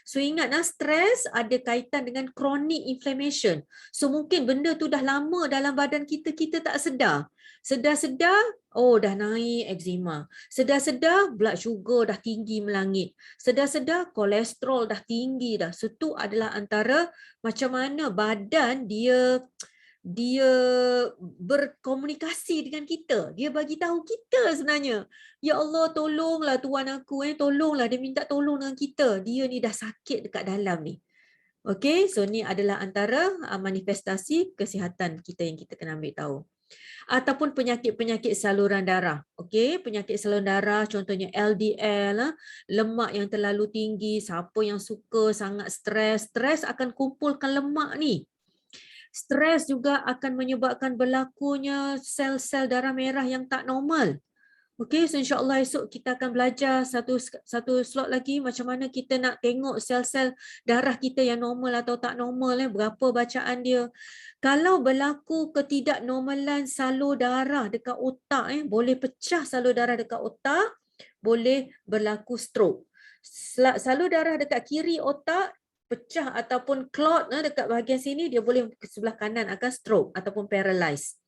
So ingatlah, stres ada kaitan dengan chronic inflammation. So mungkin benda tu dah lama dalam badan kita, kita tak sedar. Sedar-sedar, dah naik eczema. Sedar-sedar, blood sugar dah tinggi melangit. Sedar-sedar, kolesterol dah tinggi dah. So tu adalah antara macam mana badan dia berkomunikasi dengan kita. Dia bagi tahu kita sebenarnya, ya Allah tolonglah Tuhan aku, tolonglah, dia minta tolong dengan kita. Dia ni dah sakit dekat dalam ni. Okey, so ni adalah antara manifestasi kesihatan kita yang kita kena ambil tahu. Ataupun penyakit-penyakit saluran darah. Okey, penyakit saluran darah contohnya LDL, lemak yang terlalu tinggi. Siapa yang suka sangat stres akan kumpulkan lemak ni. Stres juga akan menyebabkan berlakunya sel-sel darah merah yang tak normal. Okey, so insya-Allah esok kita akan belajar satu slot lagi macam mana kita nak tengok sel-sel darah kita yang normal atau tak normal, berapa bacaan dia. Kalau berlaku ketidaknormalan salur darah dekat otak, boleh pecah salur darah dekat otak, boleh berlaku stroke. Salur darah dekat kiri otak pecah ataupun clot dekat bahagian sini, dia boleh ke sebelah kanan akan stroke ataupun paralyzed.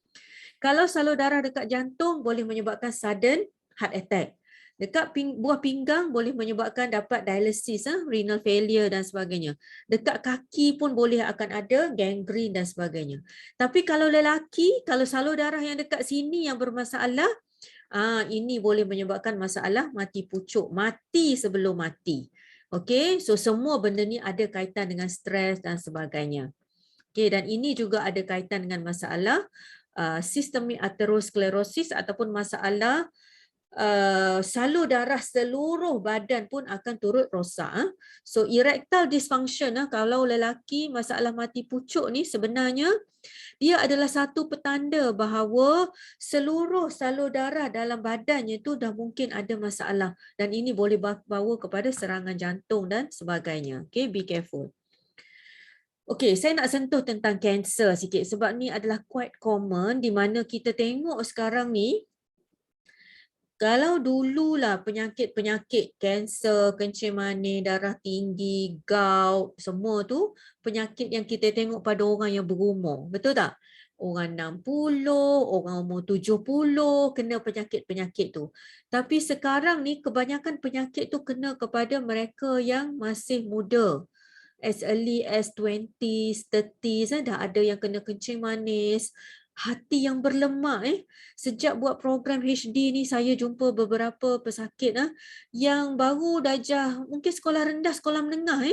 Kalau salur darah dekat jantung boleh menyebabkan sudden heart attack. Dekat buah pinggang boleh menyebabkan dapat dialysis, renal failure dan sebagainya. Dekat kaki pun boleh akan ada gangrene dan sebagainya. Tapi kalau lelaki, kalau salur darah yang dekat sini yang bermasalah, ini boleh menyebabkan masalah mati pucuk, mati sebelum mati. Okey, so semua benda ni ada kaitan dengan stres dan sebagainya. Okey, dan ini juga ada kaitan dengan masalah sistemik aterosklerosis ataupun masalah salur darah seluruh badan pun akan turut rosak. So erectile dysfunction, kalau lelaki masalah mati pucuk ni sebenarnya dia adalah satu petanda bahawa seluruh salur darah dalam badannya tu dah mungkin ada masalah, dan ini boleh bawa kepada serangan jantung dan sebagainya. Okay, be careful. Okay, saya nak sentuh tentang kanser sikit sebab ni adalah quite common di mana kita tengok sekarang ni. Kalau dululah penyakit-penyakit kanser, kencing manis, darah tinggi, gout, semua tu penyakit yang kita tengok pada orang yang berumur. Betul tak? orang 60, orang umur 70 kena penyakit-penyakit tu. Tapi sekarang ni kebanyakan penyakit tu kena kepada mereka yang masih muda. As early as 20s, 30s, dah ada yang kena kencing manis, hati yang berlemak. Sejak buat program HD ni saya jumpa beberapa pesakit yang baru darjah mungkin sekolah rendah, sekolah menengah.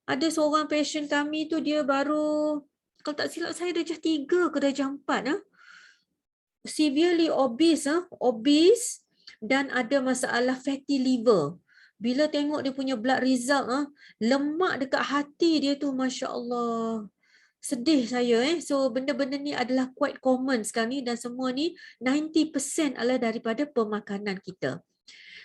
Ada seorang pasien kami tu dia baru, kalau tak silap saya darjah 3 ke darjah 4. Severely obese dan ada masalah fatty liver. Bila tengok dia punya blood result, lemak dekat hati dia tu, Masya Allah. Sedih saya. So benda-benda ni adalah quite common sekarang ni dan semua ni 90% adalah daripada pemakanan kita.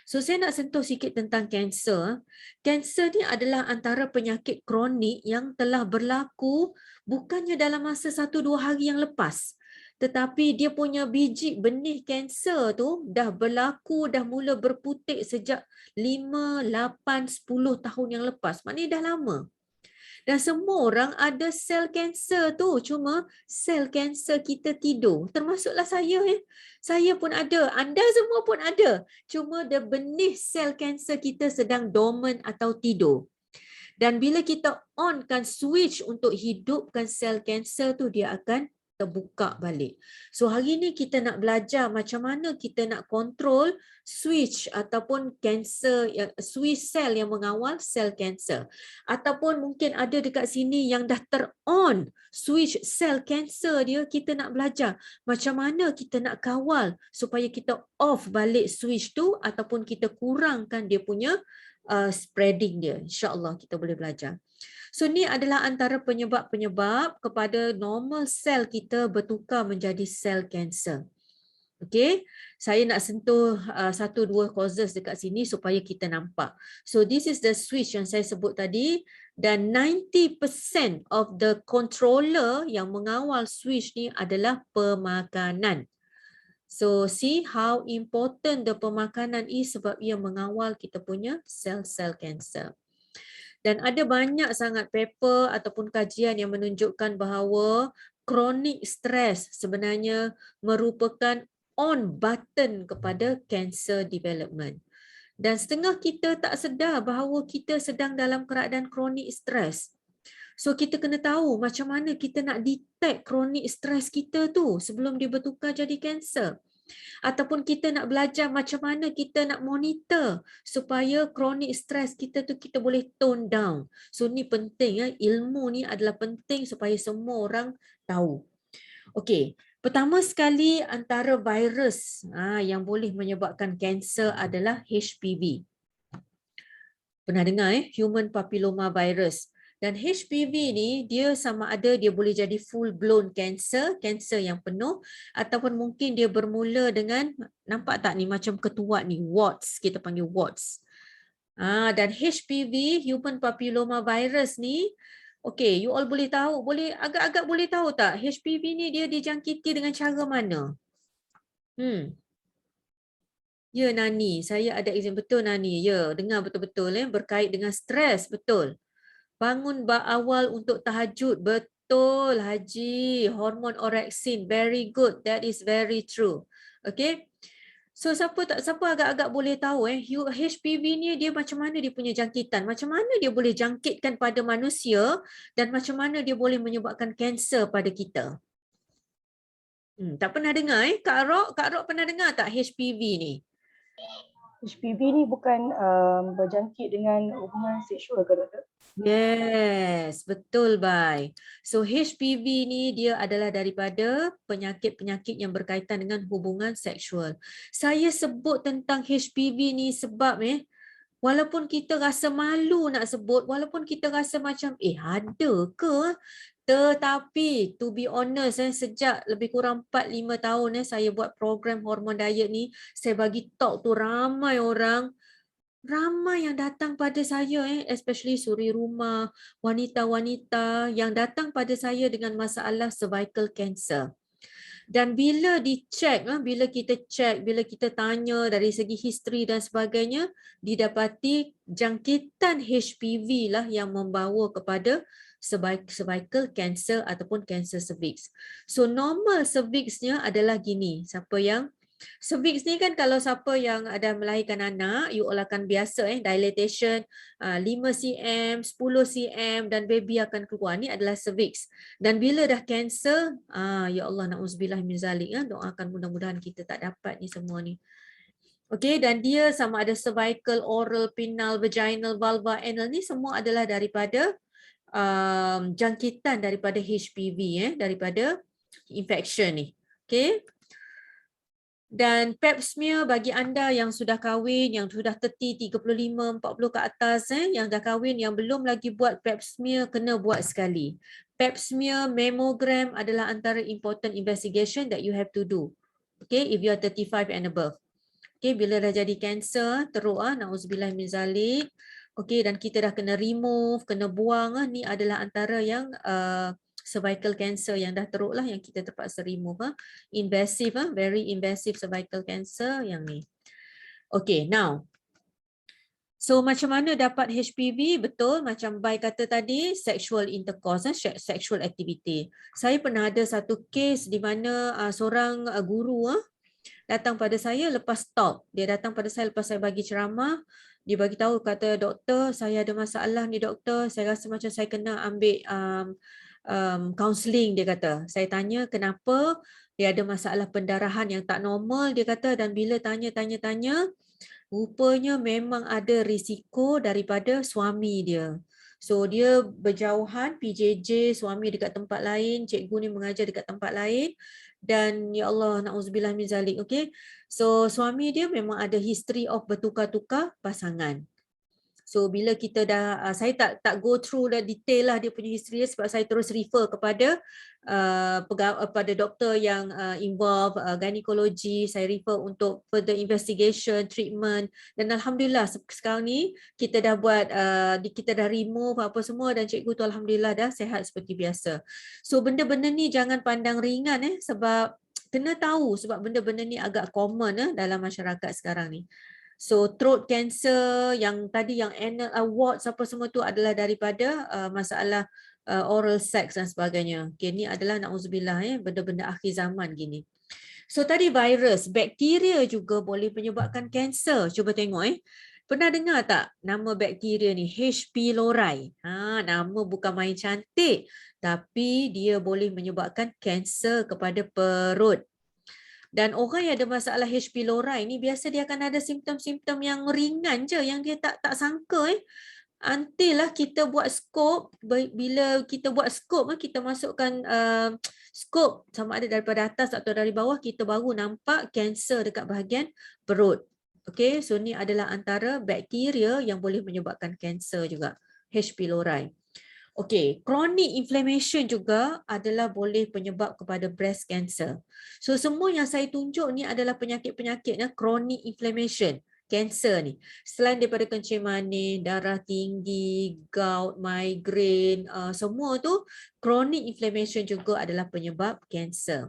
So saya nak sentuh sikit tentang kanser. Kanser ni adalah antara penyakit kronik yang telah berlaku bukannya dalam masa 1-2 hari yang lepas. Tetapi dia punya biji benih kanser tu dah berlaku, dah mula berputik sejak 5, 8, 10 tahun yang lepas. Maknanya dah lama. Dan semua orang ada sel kanser tu. Cuma sel kanser kita tidur. Termasuklah saya. Saya pun ada. Anda semua pun ada. Cuma the benih sel kanser kita sedang dormant atau tidur. Dan bila kita onkan switch untuk hidupkan sel kanser tu, dia akan terbuka balik. So hari ni kita nak belajar macam mana kita nak kontrol switch ataupun kanser, switch sel yang mengawal sel kanser. Ataupun mungkin ada dekat sini yang dah ter-on switch sel kanser dia, kita nak belajar macam mana kita nak kawal supaya kita off balik switch tu ataupun kita kurangkan dia punya spreading dia. InsyaAllah kita boleh belajar. So ni adalah antara penyebab-penyebab kepada normal sel kita bertukar menjadi sel kanser. Okay, saya nak sentuh 1-2 causes dekat sini supaya kita nampak. So this is the switch yang saya sebut tadi dan 90% of the controller yang mengawal switch ni adalah pemakanan. So see how important the pemakanan is sebab ia mengawal kita punya sel-sel kanser. Dan ada banyak sangat paper ataupun kajian yang menunjukkan bahawa chronic stress sebenarnya merupakan on button kepada cancer development. Dan setengah kita tak sedar bahawa kita sedang dalam keadaan chronic stress. So kita kena tahu macam mana kita nak detect chronic stress kita tu sebelum dia bertukar jadi kanser. Ataupun kita nak belajar macam mana kita nak monitor supaya chronic stress kita tu kita boleh tone down. So ni penting, ilmu ni adalah penting supaya semua orang tahu. Okey, pertama sekali antara virus yang boleh menyebabkan kanser adalah HPV. Pernah dengar Human Papilloma Virus. Dan HPV ni dia sama ada dia boleh jadi full blown cancer, kanser yang penuh, ataupun mungkin dia bermula dengan, nampak tak ni macam ketuat ni, warts, kita panggil warts. Dan HPV, Human Papilloma Virus ni, okay, you all boleh tahu, boleh agak-agak boleh tahu tak HPV ni dia dijangkiti dengan cara mana? Ya Nani, saya ada example betul Nani. Ya, dengar betul-betul berkait dengan stres, betul. Bangun awal untuk tahajud. Betul Haji. Hormon orexin. Very good. That is very true. Okay. So siapa agak-agak boleh tahu HPV ni dia macam mana dia punya jangkitan. Macam mana dia boleh jangkitkan pada manusia dan macam mana dia boleh menyebabkan kanser pada kita. Tak pernah dengar Kak Rok pernah dengar tak HPV ni? HPV ni bukan berjangkit dengan hubungan seksual ke doktor? Yes, betul Bai. So HPV ni dia adalah daripada penyakit-penyakit yang berkaitan dengan hubungan seksual. Saya sebut tentang HPV ni sebab walaupun kita rasa malu nak sebut, walaupun kita rasa macam ada ke? Tetapi to be honest sejak lebih kurang 4-5 tahun saya buat program hormon diet ni, saya bagi talk tu ramai orang. Ramai yang datang pada saya, especially suri rumah, wanita-wanita yang datang pada saya dengan masalah cervical cancer. Dan bila dicek, bila kita tanya dari segi history dan sebagainya, didapati jangkitan HPV lah yang membawa kepada cervical cancer ataupun cancer cervix. So normal cervixnya adalah gini. Siapa yang cervix ni kan kalau siapa yang ada melahirkan anak, you all akan biasa dilatation 5 cm, 10 cm dan baby akan keluar. Ni adalah cervix. Dan bila dah cancer, ya Allah na'udzubillah min zalik, doakan mudah-mudahan kita tak dapat ni semua ni. Okey, dan dia sama ada cervical, oral, penile, vaginal, vulva, anal ni semua adalah daripada jangkitan daripada HPV, daripada infection ni. Okey. Dan pap smear bagi anda yang sudah kahwin, yang sudah 30, 35, 40 ke atas, yang dah kahwin, yang belum lagi buat pap smear, kena buat sekali. Pap smear, mammogram adalah antara important investigation that you have to do. Okay, if you are 35 and above. Okay, bila dah jadi cancer, teruk na'udzubillah min zalik. Okay, dan kita dah kena remove, kena buang, ni adalah antara yang cervical cancer yang dah teruk lah, yang kita terpaksa remove. Invasive, very invasive cervical cancer yang ni. Okay, now. So macam mana dapat HPV? Betul, macam Bai kata tadi, sexual intercourse, sexual activity. Saya pernah ada satu case di mana seorang guru datang pada saya lepas talk. Dia datang pada saya lepas saya bagi ceramah. Dia bagi tahu, kata, doktor, saya ada masalah ni doktor. Saya rasa macam saya kena ambil counselling, dia kata. Saya tanya kenapa, dia ada masalah pendarahan yang tak normal, dia kata, dan bila tanya, rupanya memang ada risiko daripada suami dia. So dia berjauhan, PJJ, suami dekat tempat lain, cikgu ni mengajar dekat tempat lain, dan ya Allah, na'udzubillah min zalik. Okay, so suami dia memang ada history of bertukar-tukar pasangan. So bila kita dah, saya tak go through the detail lah dia punya history, sebab saya terus refer kepada pada doktor yang involve gynecology. Saya refer untuk further investigation, treatment, dan alhamdulillah sekarang ni kita dah buat, kita dah remove apa semua, dan cikgu tu alhamdulillah dah sihat seperti biasa. So benda-benda ni jangan pandang ringan sebab kena tahu, sebab benda-benda ni agak common dalam masyarakat sekarang ni. So throat cancer yang tadi, yang anal warts apa semua tu adalah daripada masalah oral sex dan sebagainya. Okay, ni adalah na'udzubillah benda-benda akhir zaman gini. So tadi virus, bakteria juga boleh menyebabkan kanser. Cuba tengok pernah dengar tak nama bakteria ni? H. pylori. Nama bukan main cantik, tapi dia boleh menyebabkan kanser kepada perut. Dan orang yang ada masalah H. pylori ni biasa dia akan ada simptom-simptom yang ringan je, yang dia tak sangka until lah kita buat skop. Bila kita buat skop, kita masukkan skop sama ada daripada atas atau dari bawah, kita baru nampak kanser dekat bahagian perut. Okay, so ni adalah antara bakteria yang boleh menyebabkan kanser juga, H. pylori. Okey, chronic inflammation juga adalah boleh penyebab kepada breast cancer. So semua yang saya tunjuk ni adalah penyakit-penyakit chronic inflammation, cancer ni. Selain daripada kencing manis, darah tinggi, gout, migraine, semua tu chronic inflammation juga adalah penyebab cancer.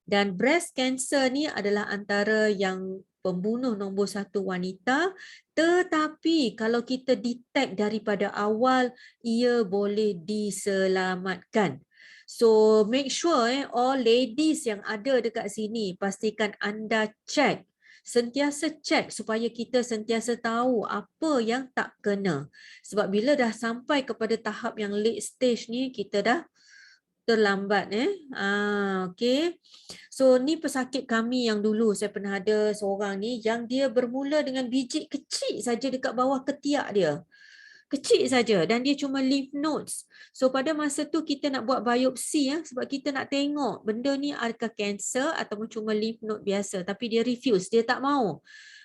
Dan breast cancer ni adalah antara yang pembunuh nombor 1 wanita, tetapi kalau kita detect daripada awal, ia boleh diselamatkan. So make sure all ladies yang ada dekat sini, pastikan anda check, sentiasa check supaya kita sentiasa tahu apa yang tak kena. Sebab bila dah sampai kepada tahap yang late stage ni, kita dah terlambat okey. So ni pesakit kami yang dulu saya pernah ada seorang ni yang dia bermula dengan biji kecil saja dekat bawah ketiak dia. Kecil saja dan dia cuma lymph nodes. So pada masa tu kita nak buat biopsi sebab kita nak tengok benda ni adakah kanser ataupun cuma lymph node biasa, tapi dia refuse, dia tak mau.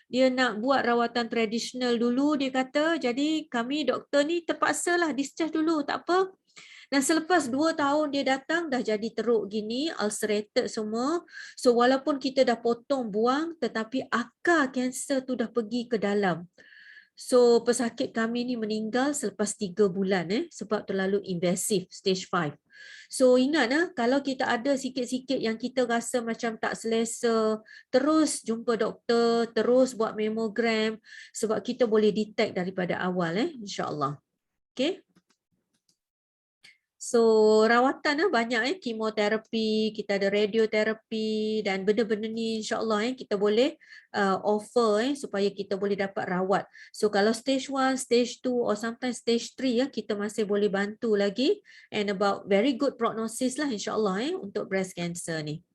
Dia nak buat rawatan tradisional dulu dia kata. Jadi kami doktor ni terpaksalah discharge dulu, tak apa. Dan selepas 2 tahun dia datang dah jadi teruk gini, ulcerated semua. So walaupun kita dah potong buang, tetapi akar kanser tu dah pergi ke dalam. So pesakit kami ni meninggal selepas 3 bulan sebab terlalu invasive, stage 5. So ingat kalau kita ada sikit-sikit yang kita rasa macam tak selesa, terus jumpa doktor, terus buat mammogram sebab kita boleh detect daripada awal insya-Allah. Okay? So rawatan banyak kemoterapi, kita ada radioterapi dan benda-benda ni insya-Allah kita boleh offer supaya kita boleh dapat rawat. So kalau stage 1, stage 2 or sometimes stage 3 kita masih boleh bantu lagi and about very good prognosis lah insya-Allah untuk breast cancer ni.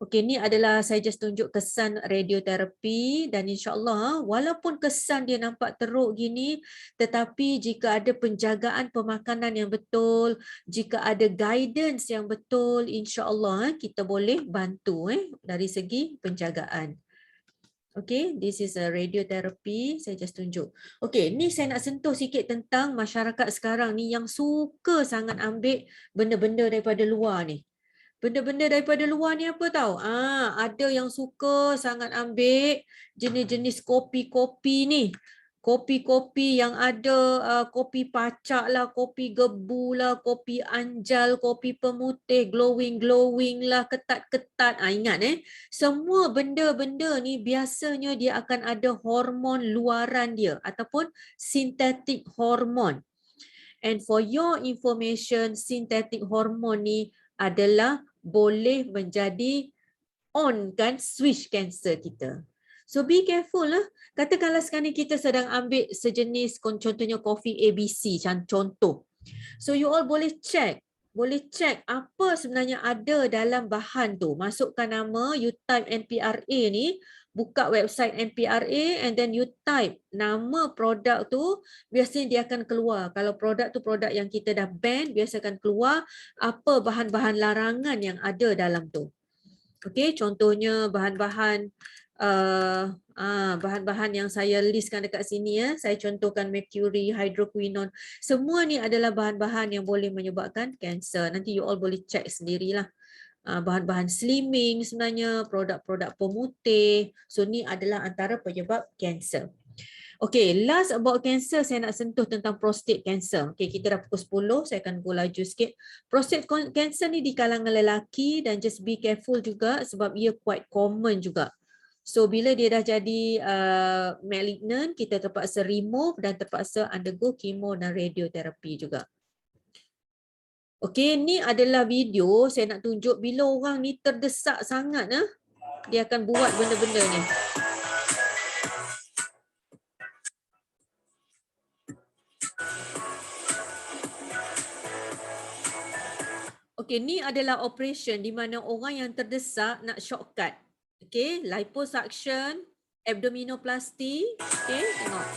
Okey, ni adalah saya just tunjuk kesan radioterapi dan insya-Allah walaupun kesan dia nampak teruk gini, tetapi jika ada penjagaan pemakanan yang betul, jika ada guidance yang betul, insya-Allah kita boleh bantu dari segi penjagaan. Okay, this is a radiotherapy. Saya just tunjuk. Okay, ni saya nak sentuh sikit tentang masyarakat sekarang ni yang suka sangat ambil benda-benda daripada luar ni. Benda-benda daripada luar ni apa tahu? Ada yang suka sangat ambil jenis-jenis kopi-kopi ni. Kopi-kopi yang ada kopi pacak lah, kopi gebu lah, kopi anjal, kopi pemutih, glowing-glowing lah, ketat-ketat. Ingat semua benda-benda ni biasanya dia akan ada hormon luaran dia ataupun sintetik hormon. And for your information, sintetik hormon ni adalah boleh menjadi on kan switch cancer kita. So be careful lah. Katakanlah sekarang ni kita sedang ambil sejenis contohnya kopi ABC contoh. So you all boleh check apa sebenarnya ada dalam bahan tu. Masukkan nama, you type NPRA ni, buka website NPRA and then you type nama produk tu, biasanya dia akan keluar. Kalau produk tu produk yang kita dah ban, biasa akan keluar apa bahan-bahan larangan yang ada dalam tu. Okey, contohnya bahan-bahan bahan-bahan yang saya listkan dekat sini saya contohkan mercury, hydroquinone. Semua ni adalah bahan-bahan yang boleh menyebabkan kanser. Nanti you all boleh check sendirilah. Bahan-bahan slimming sebenarnya, produk-produk pemutih. So ni adalah antara penyebab kanser. Okay, last about cancer saya nak sentuh tentang prostate cancer. Okay, kita dah pukul 10, saya akan go laju sikit. Prostate cancer ni di kalangan lelaki dan just be careful juga sebab ia quite common juga. So bila dia dah jadi malignant, kita terpaksa remove dan terpaksa undergo chemo dan radioterapi juga. Okey, ni adalah video saya nak tunjuk bila orang ni terdesak sangat dia akan buat benda-benda ni. Okey, ni adalah operation di mana orang yang terdesak nak shortcut. Okey, liposuction, abdominoplasty. Okey, tengok.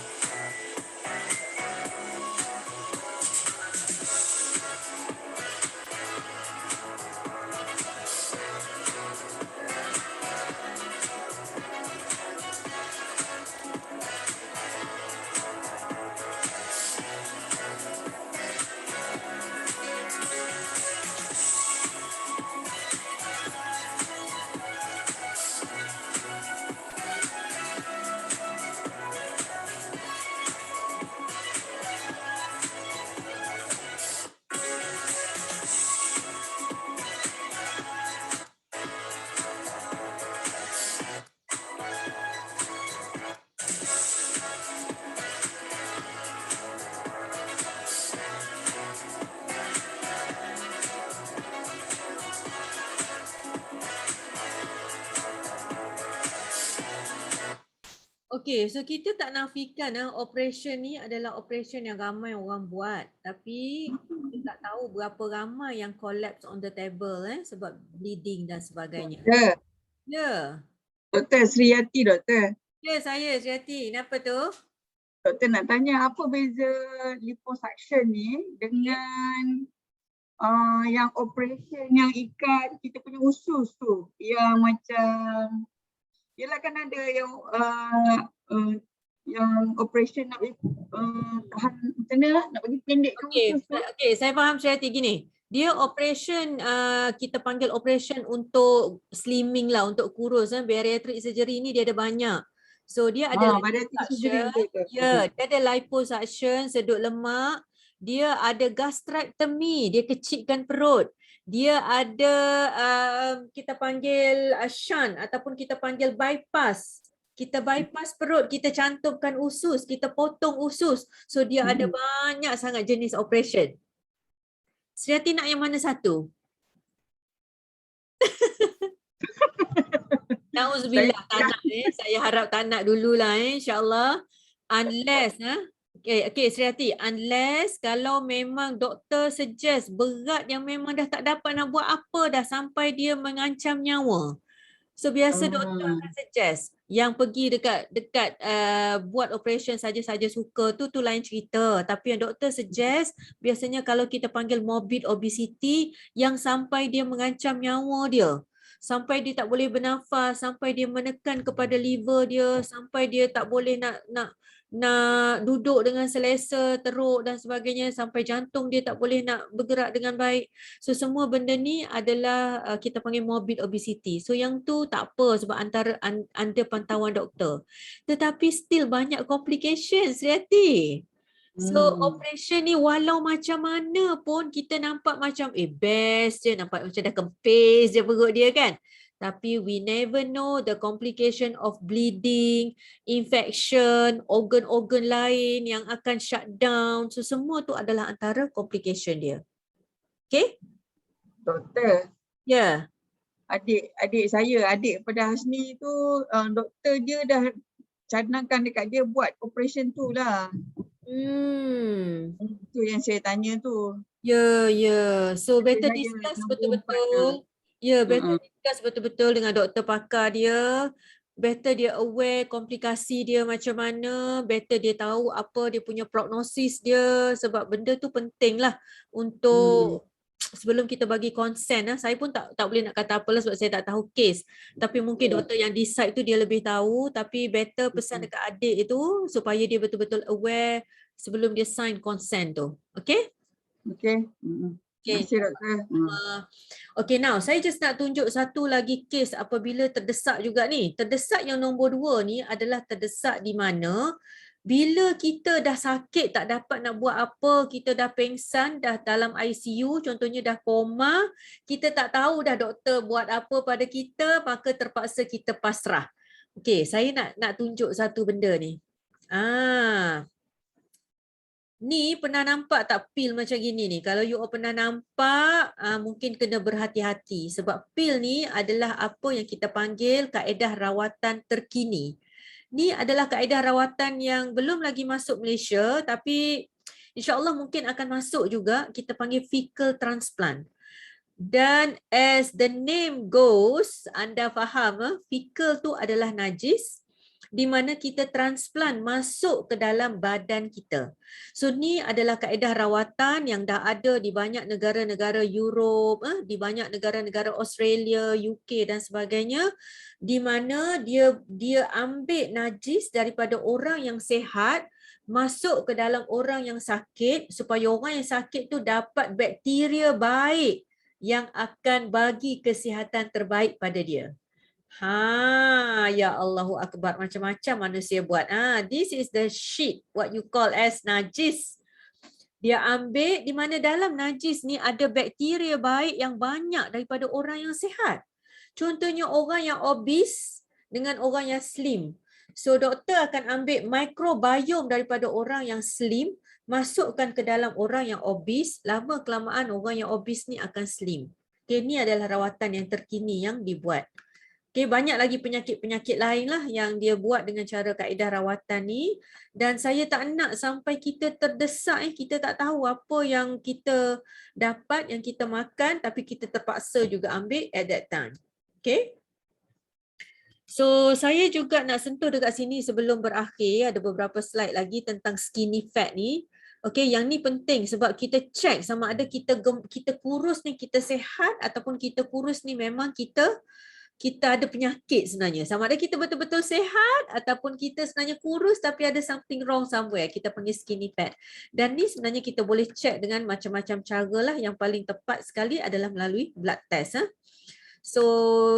Okey, so kita tak nafikan operation ni adalah operation yang ramai orang buat. Tapi kita tak tahu berapa ramai yang collapse on the table sebab bleeding dan sebagainya. Doktor, Ya. Doktor Sriyati, Doktor. Ya, saya Sriati. Kenapa tu? Doktor nak tanya apa beza liposuction ni dengan yang operation yang ikat kita punya usus tu, yang macam yelah kan ada yang operation nak tahan macam mana nak bagi pendek Okey, usus tu. okey, saya faham Sriati gini. Dia operation kita panggil operation untuk slimming lah, untuk kurus bariatric surgery ni dia ada banyak. So dia ada Bariatric surgery tu. ya, dia ada liposuction, sedut lemak, dia ada gastrectomy, dia kecilkan perut. Dia ada kita panggil shunt ataupun kita panggil bypass. Kita bypass perut, kita cantumkan usus, kita potong usus. So dia ada banyak sangat jenis operation. Sri Hati nak yang mana satu? Nauzubillah, tak nak Saya harap tak nak dululah insya-Allah. Unless okay, Sri Hati, unless kalau memang doktor suggest berat yang memang dah tak dapat nak buat apa dah sampai dia mengancam nyawa. So biasa doktor akan suggest yang pergi dekat buat operation saja-saja suka tu lain cerita. Tapi yang doktor suggest biasanya kalau kita panggil morbid obesity yang sampai dia mengancam nyawa dia. Sampai dia tak boleh bernafas, sampai dia menekan kepada liver dia, sampai dia tak boleh nak duduk dengan selesa, teruk dan sebagainya, sampai jantung dia tak boleh nak bergerak dengan baik. So semua benda ni adalah kita panggil morbid obesity. So yang tu tak apa sebab under pantauan doktor. Tetapi still banyak complications, Sri Hati. So operation ni walau macam mana pun kita nampak macam best je, nampak macam dah kempis je perut dia kan. Tapi we never know the complication of bleeding, infection, organ-organ lain yang akan shut down. So semua tu adalah antara complication dia. Okay? Doktor, Ya. adik saya, adik pada Hasni tu doktor dia dah cadangkan dekat dia buat operation tu lah. Itu yang saya tanya tu. Ya. So better Saya discuss nombor betul-betul. Ya, better discuss betul-betul dengan doktor pakar dia. Better dia aware komplikasi dia macam mana. Better dia tahu apa dia punya prognosis dia. Sebab benda tu penting lah untuk sebelum kita bagi consent. Saya pun tak boleh nak kata apalah sebab saya tak tahu kes. Tapi mungkin doktor yang decide tu dia lebih tahu. Tapi better pesan dekat adik itu supaya dia betul-betul aware sebelum dia sign consent tu. Okay? Okay. Terima kasih doktor. Okay, now saya just nak tunjuk satu lagi kes apabila terdesak juga ni. Terdesak yang nombor 2 ni adalah terdesak di mana bila kita dah sakit tak dapat nak buat apa, kita dah pengsan, dah dalam ICU, contohnya dah koma, kita tak tahu dah doktor buat apa pada kita, maka terpaksa kita pasrah. Okay, saya nak tunjuk satu benda ni. Ni pernah nampak tak pil macam gini ni? Kalau you all pernah nampak, mungkin kena berhati-hati. Sebab pil ni adalah apa yang kita panggil kaedah rawatan terkini. Ni adalah kaedah rawatan yang belum lagi masuk Malaysia, tapi insyaAllah mungkin akan masuk juga. Kita panggil fecal transplant. Dan as the name goes, anda faham, fecal tu adalah najis, di mana kita transplant masuk ke dalam badan kita. So ni adalah kaedah rawatan yang dah ada di banyak negara-negara Europe, di banyak negara-negara Australia, UK dan sebagainya, di mana dia ambil najis daripada orang yang sihat masuk ke dalam orang yang sakit supaya orang yang sakit tu dapat bakteria baik yang akan bagi kesihatan terbaik pada dia. Ya Allahu Akbar, macam-macam manusia buat. This is the shit, what you call as najis. Dia ambil di mana dalam najis ni ada bakteria baik yang banyak daripada orang yang sihat. Contohnya orang yang obese dengan orang yang slim. So doktor akan ambil microbiome daripada orang yang slim, masukkan ke dalam orang yang obese, lama kelamaan orang yang obese ni akan slim. Okay, ni adalah rawatan yang terkini yang dibuat. Okay, banyak lagi penyakit-penyakit lain lah yang dia buat dengan cara kaedah rawatan ni. Dan saya tak nak sampai kita terdesak, kita tak tahu apa yang kita dapat, yang kita makan, tapi kita terpaksa juga ambil at that time. Okay. So saya juga nak sentuh dekat sini sebelum berakhir, ada beberapa slide lagi tentang skinny fat ni. Okay, yang ni penting sebab kita check sama ada kita kurus ni kita sihat ataupun kita kurus ni memang kita ada penyakit sebenarnya. Sama ada kita betul-betul sihat ataupun kita sebenarnya kurus tapi ada something wrong somewhere. Kita panggil skinny fat. Dan ni sebenarnya kita boleh check dengan macam-macam cara lah. Yang paling tepat sekali adalah melalui blood test. So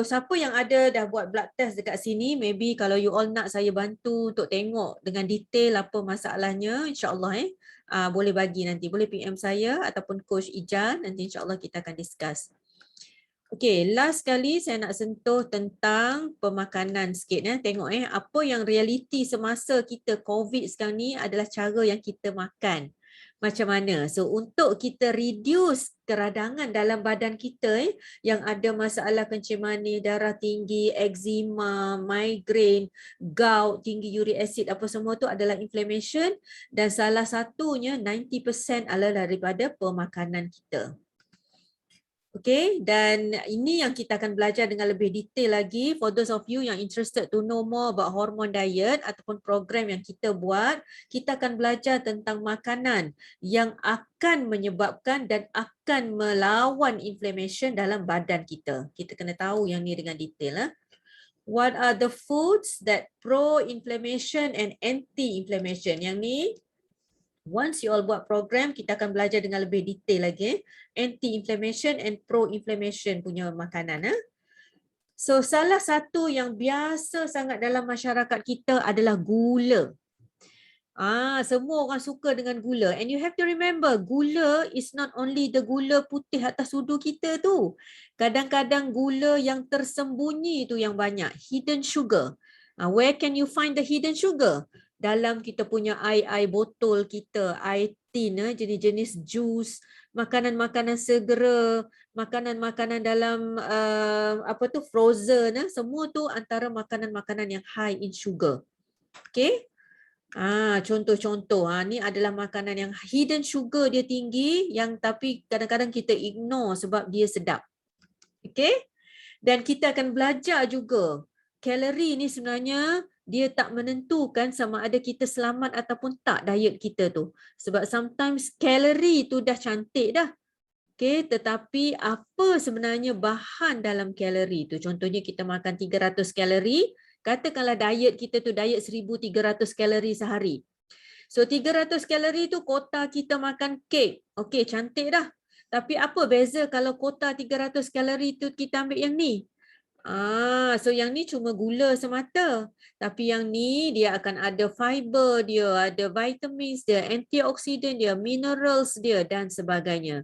siapa yang ada dah buat blood test dekat sini, maybe kalau you all nak saya bantu untuk tengok dengan detail apa masalahnya, insyaAllah boleh bagi nanti. Boleh PM saya ataupun Coach Ijan, nanti insyaAllah kita akan discuss. Okay, last kali saya nak sentuh tentang pemakanan sikit. Tengok apa yang realiti semasa kita COVID sekarang ni adalah cara yang kita makan. macam mana. So untuk kita reduce keradangan dalam badan kita yang ada masalah kencing manis, darah tinggi, eczema, migraine, gout, tinggi uric acid, apa semua tu adalah inflammation, dan salah satunya 90% adalah daripada pemakanan kita. Okay, dan ini yang kita akan belajar dengan lebih detail lagi. For those of you yang interested to know more about hormone diet ataupun program yang kita buat, kita akan belajar tentang makanan yang akan menyebabkan dan akan melawan inflammation dalam badan kita. Kita kena tahu yang ni dengan detail. What are the foods that pro-inflammation and anti-inflammation? Yang ni, once you all buat program, kita akan belajar dengan lebih detail lagi. Anti-inflammation and pro-inflammation punya makanan. So, salah satu yang biasa sangat dalam masyarakat kita adalah gula. Semua orang suka dengan gula. And you have to remember, gula is not only the gula putih atas sudu kita tu. Kadang-kadang gula yang tersembunyi tu yang banyak. Hidden sugar. Where can you find the hidden sugar? Dalam kita punya air botol kita, air tin, jenis-jenis jus, makanan-makanan segera, makanan-makanan dalam frozen, semua tu antara makanan-makanan yang high in sugar. Okay? Contoh-contoh, ni adalah makanan yang hidden sugar dia tinggi, yang tapi kadang-kadang kita ignore sebab dia sedap. Okay? Dan kita akan belajar juga, kalori ni sebenarnya dia tak menentukan sama ada kita selamat ataupun tak diet kita tu. Sebab sometimes kalori tu dah cantik dah. Okay, tetapi apa sebenarnya bahan dalam kalori tu? Contohnya kita makan 300 kalori, katakanlah diet kita tu diet 1300 kalori sehari. So 300 kalori tu kota kita makan kek. Okay, cantik dah. Tapi apa beza kalau kota 300 kalori tu kita ambil yang ni? So yang ni cuma gula semata. Tapi yang ni dia akan ada fiber dia, ada vitamins dia, antioksidan dia, minerals dia dan sebagainya.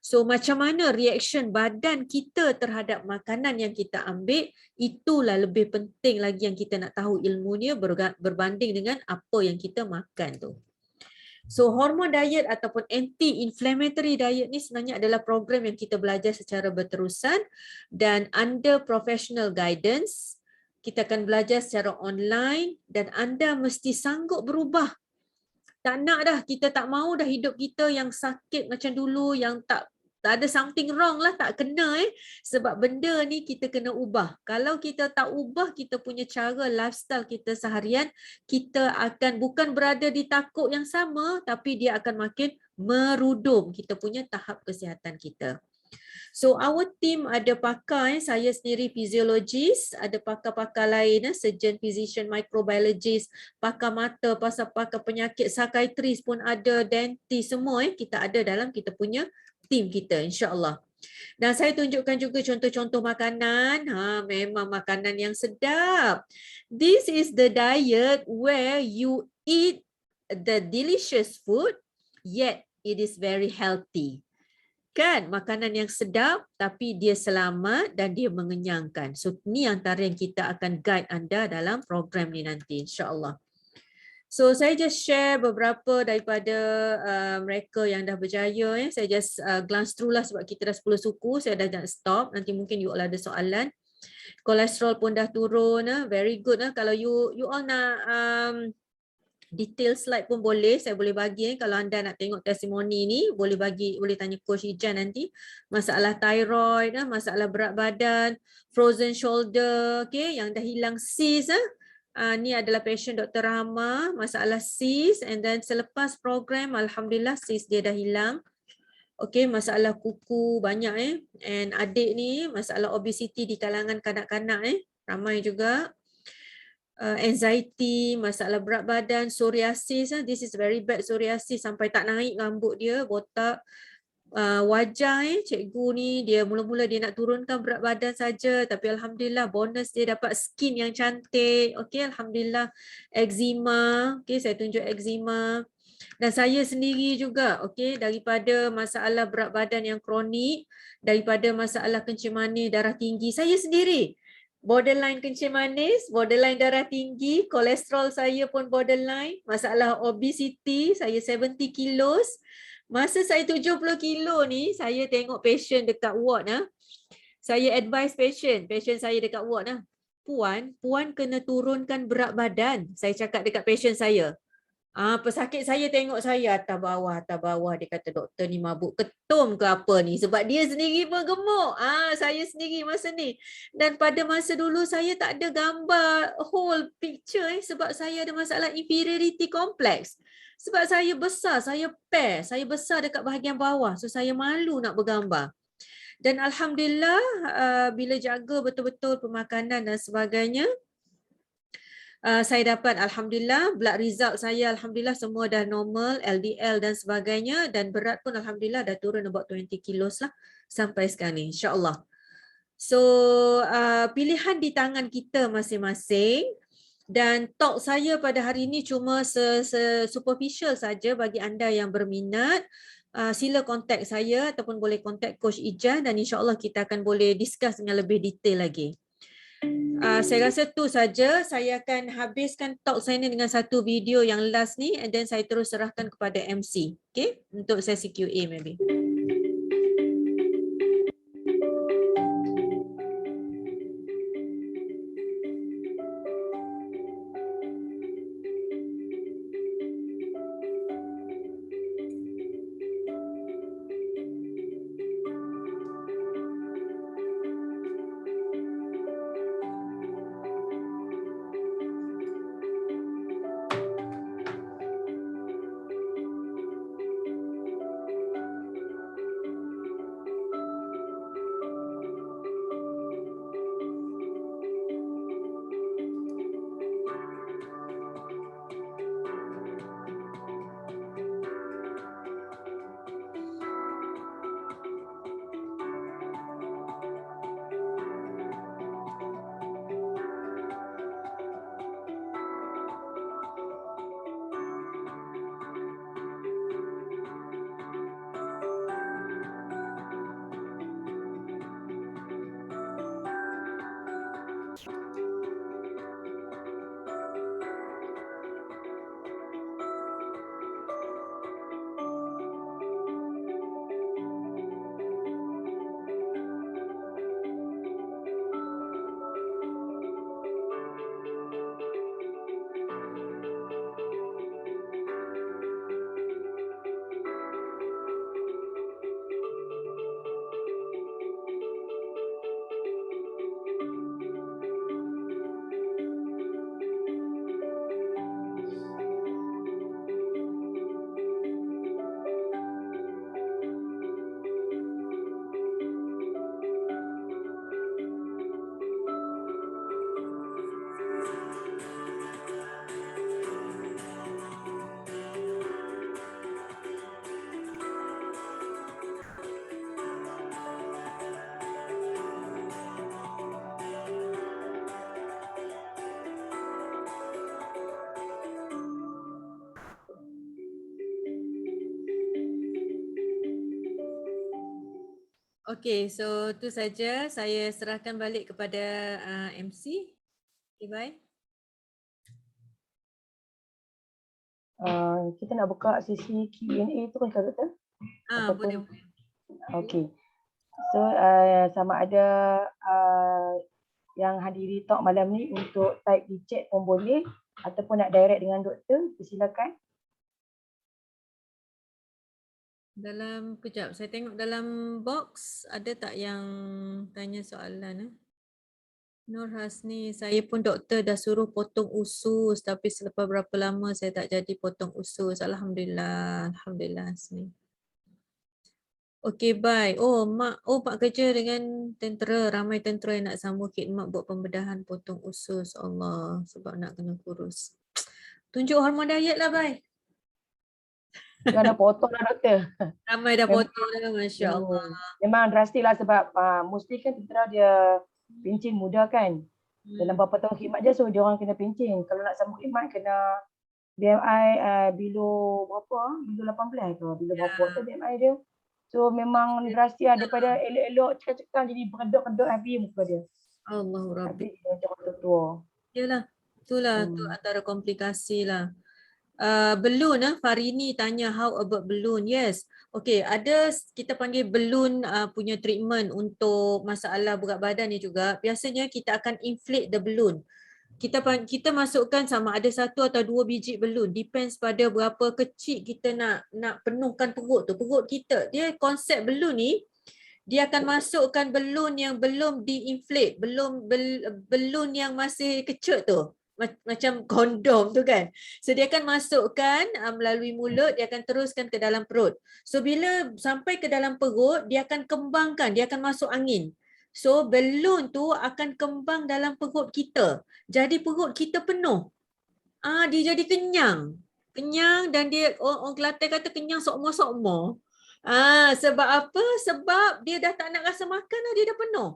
So macam mana reaction badan kita terhadap makanan yang kita ambil, itulah lebih penting lagi yang kita nak tahu ilmunya berbanding dengan apa yang kita makan tu. So hormone diet ataupun anti-inflammatory diet ni sebenarnya adalah program yang kita belajar secara berterusan dan under professional guidance. Kita akan belajar secara online dan anda mesti sanggup berubah. Tak nak dah, kita tak mahu dah hidup kita yang sakit macam dulu, yang tak ada something wrong lah, tak kena sebab benda ni kita kena ubah. Kalau kita tak ubah kita punya cara lifestyle kita seharian, kita akan bukan berada di takuk yang sama, tapi dia akan makin merudum kita punya tahap kesihatan kita. So our team ada pakar, saya sendiri fisiologis, ada pakar-pakar lain, surgeon, physician, microbiologist, pakar mata, pakar penyakit, psychiatrist pun ada, dentist, semua kita ada dalam kita punya tim kita, insya-Allah. Dan saya tunjukkan juga contoh-contoh makanan. Memang makanan yang sedap. This is the diet where you eat the delicious food, yet it is very healthy. Kan, makanan yang sedap tapi dia selamat dan dia mengenyangkan. So ni antara yang kita akan guide anda dalam program ni nanti, insya-Allah. So saya just share beberapa daripada mereka yang dah berjaya. Saya just glance through lah sebab kita dah 10 suku. Saya dah nak stop. Nanti mungkin you all ada soalan. Kolesterol pun dah turun. Very good. Kalau you all nak detail slide pun boleh. Saya boleh bagi. Kalau anda nak tengok testimoni ni, boleh tanya Coach Ijan nanti. Masalah thyroid, masalah berat badan, frozen shoulder, okay, yang dah hilang cyst. Ni adalah patient Dr. Rahma, masalah cyst, and then selepas program, alhamdulillah cyst dia dah hilang. Okay, masalah kuku banyak and adik ni masalah obesity di kalangan kanak-kanak ramai juga. Anxiety, masalah berat badan, psoriasis, this is very bad psoriasis sampai tak naik rambut dia, botak. Wajah cikgu ni dia mula-mula dia nak turunkan berat badan saja, tapi alhamdulillah bonus dia dapat skin yang cantik. Okey, alhamdulillah. Eczema, okey, saya tunjuk eczema. Dan saya sendiri juga, okey, daripada masalah berat badan yang kronik, daripada masalah kencing manis, darah tinggi, saya sendiri borderline kencing manis, borderline darah tinggi, kolesterol saya pun borderline, masalah obesity, saya 70 kilos. Masa saya 70 kilo ni, saya tengok patient dekat ward saya advise patient saya dekat ward puan kena turunkan berat badan. Saya cakap dekat patient saya. Pesakit saya tengok saya atas bawah. Dia kata doktor ni mabuk ketum ke apa ni? Sebab dia sendiri pun gemuk. Saya sendiri masa ni. Dan pada masa dulu saya tak ada gambar whole picture sebab saya ada masalah inferiority complex. Sebab saya besar, saya pair, saya besar dekat bahagian bawah. So saya malu nak bergambar. Dan Alhamdulillah bila jaga betul-betul pemakanan dan sebagainya, saya dapat Alhamdulillah blood result saya Alhamdulillah semua dah normal, LDL dan sebagainya, dan berat pun Alhamdulillah dah turun about 20 kilos lah sampai sekarang ni insyaAllah. So pilihan di tangan kita masing-masing, dan talk saya pada hari ini cuma superficial saja bagi anda yang berminat. Sila kontak saya ataupun boleh kontak Coach Ijah dan insyaAllah kita akan boleh discuss dengan lebih detail lagi. Saya rasa tu saja. Saya akan habiskan talk saya ni dengan satu video yang last ni, and then saya terus serahkan kepada MC. Okay? Untuk sesi QA maybe. Okay, so tu saja. Saya serahkan balik kepada MC. Okay, bye. Kita nak buka sesi Q&A tu kan doktor? Boleh. Okay. So sama ada yang hadiri talk malam ni untuk type di chat pun boleh ataupun nak direct dengan doktor, silakan. Kejap, saya tengok dalam box ada tak yang tanya soalan? Nur Hasni, saya pun doktor dah suruh potong usus tapi selepas berapa lama saya tak jadi potong usus. Alhamdulillah, Alhamdulillah Hasni. Okay, bye. Mak kerja dengan tentera, ramai tentera yang nak sambung khidmat buat pembedahan potong usus. Allah, sebab nak kena kurus. Tunjuk hormon diet lah, bye. Jangan dah potong lah doktor. Ramai dah potong dah, Masya Allah. Memang drastik lah sebab mesti kan tentera dia pencin muda kan. Dalam beberapa tahun khidmat je, so dia orang kena pencin. Kalau nak sambung khidmat kena BMI below berapa? Below 18 ke? Below berapa tu BMI dia. So memang drastik lah daripada elok-elok cekal-cekal jadi berdok-kedok habis muka dia. Allahu Rabbi. Tapi dia macam orang tua. Yalah, itulah tu antara komplikasi lah. Balloon Farini tanya how about balloon? Yes. Okay, ada kita panggil balloon punya treatment untuk masalah berat badan ni juga. Biasanya kita akan inflate the balloon. Kita masukkan sama ada 1 atau 2 biji balloon, depends pada berapa kecil kita nak penuhkan perut tu. Perut kita, dia konsep balloon ni, dia akan masukkan balloon yang belum diinflate, balloon yang masih kecut tu. Macam kondom tu kan. So dia akan masukkan melalui mulut, dia akan teruskan ke dalam perut. So bila sampai ke dalam perut, dia akan kembangkan, dia akan masuk angin. So balloon tu akan kembang dalam perut kita. Jadi perut kita penuh. Dia jadi kenyang. Kenyang dan dia orang Kelantan kata kenyang sokmo-sokmo. Sebab apa? Sebab dia dah tak nak rasa makan dah, dia dah penuh.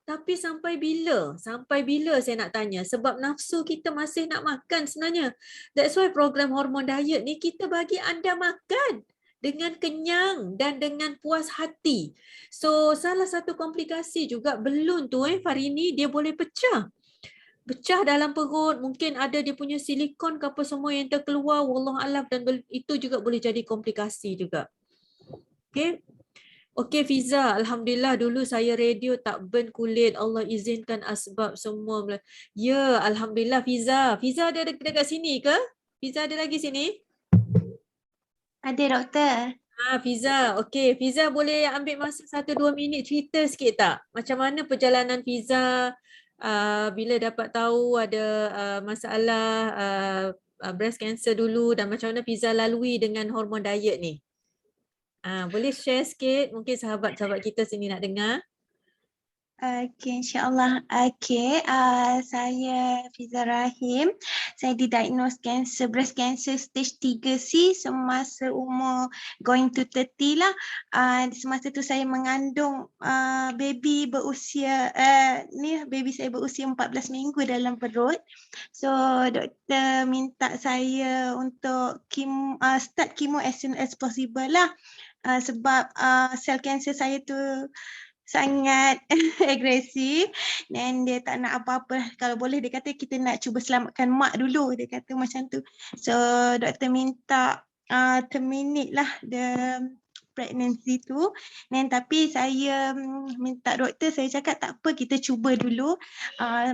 Tapi sampai bila? Sampai bila saya nak tanya? Sebab nafsu kita masih nak makan sebenarnya. That's why program hormon diet ni kita bagi anda makan dengan kenyang dan dengan puas hati. So salah satu komplikasi juga balloon tu Farini, dia boleh pecah. Pecah dalam perut, mungkin ada dia punya silikon ke apa semua yang terkeluar, wallahualam, dan itu juga boleh jadi komplikasi juga. Okay. Okey Fiza, Alhamdulillah dulu saya radio tak burn kulit. Allah izinkan asbab semua. Ya, Alhamdulillah Fiza. Fiza ada dekat sini ke? Fiza ada lagi sini? Ada doktor. Fiza. Okey, Fiza boleh ambil masa 1-2 minit cerita sikit tak? Macam mana perjalanan Fiza bila dapat tahu ada masalah breast cancer dulu dan macam mana Fiza lalui dengan hormon diet ni? Boleh share sikit, mungkin sahabat-sahabat kita sini nak dengar. Okey, insyaAllah. Okey, saya Fiza Rahim. Saya didiagnose breast cancer stage 3C semasa umur going to 30 lah. Semasa tu saya mengandung baby berusia, baby saya berusia 14 minggu dalam perut. So, doktor minta saya untuk start chemo as soon as possible lah. Sebab sel kanser saya tu sangat agresif dan dia tak nak apa-apa. Kalau boleh dia kata kita nak cuba selamatkan mak dulu, dia kata macam tu. So doktor minta terminate lah the pregnancy tu. Dan tapi saya minta doktor, saya cakap tak apa, kita cuba dulu.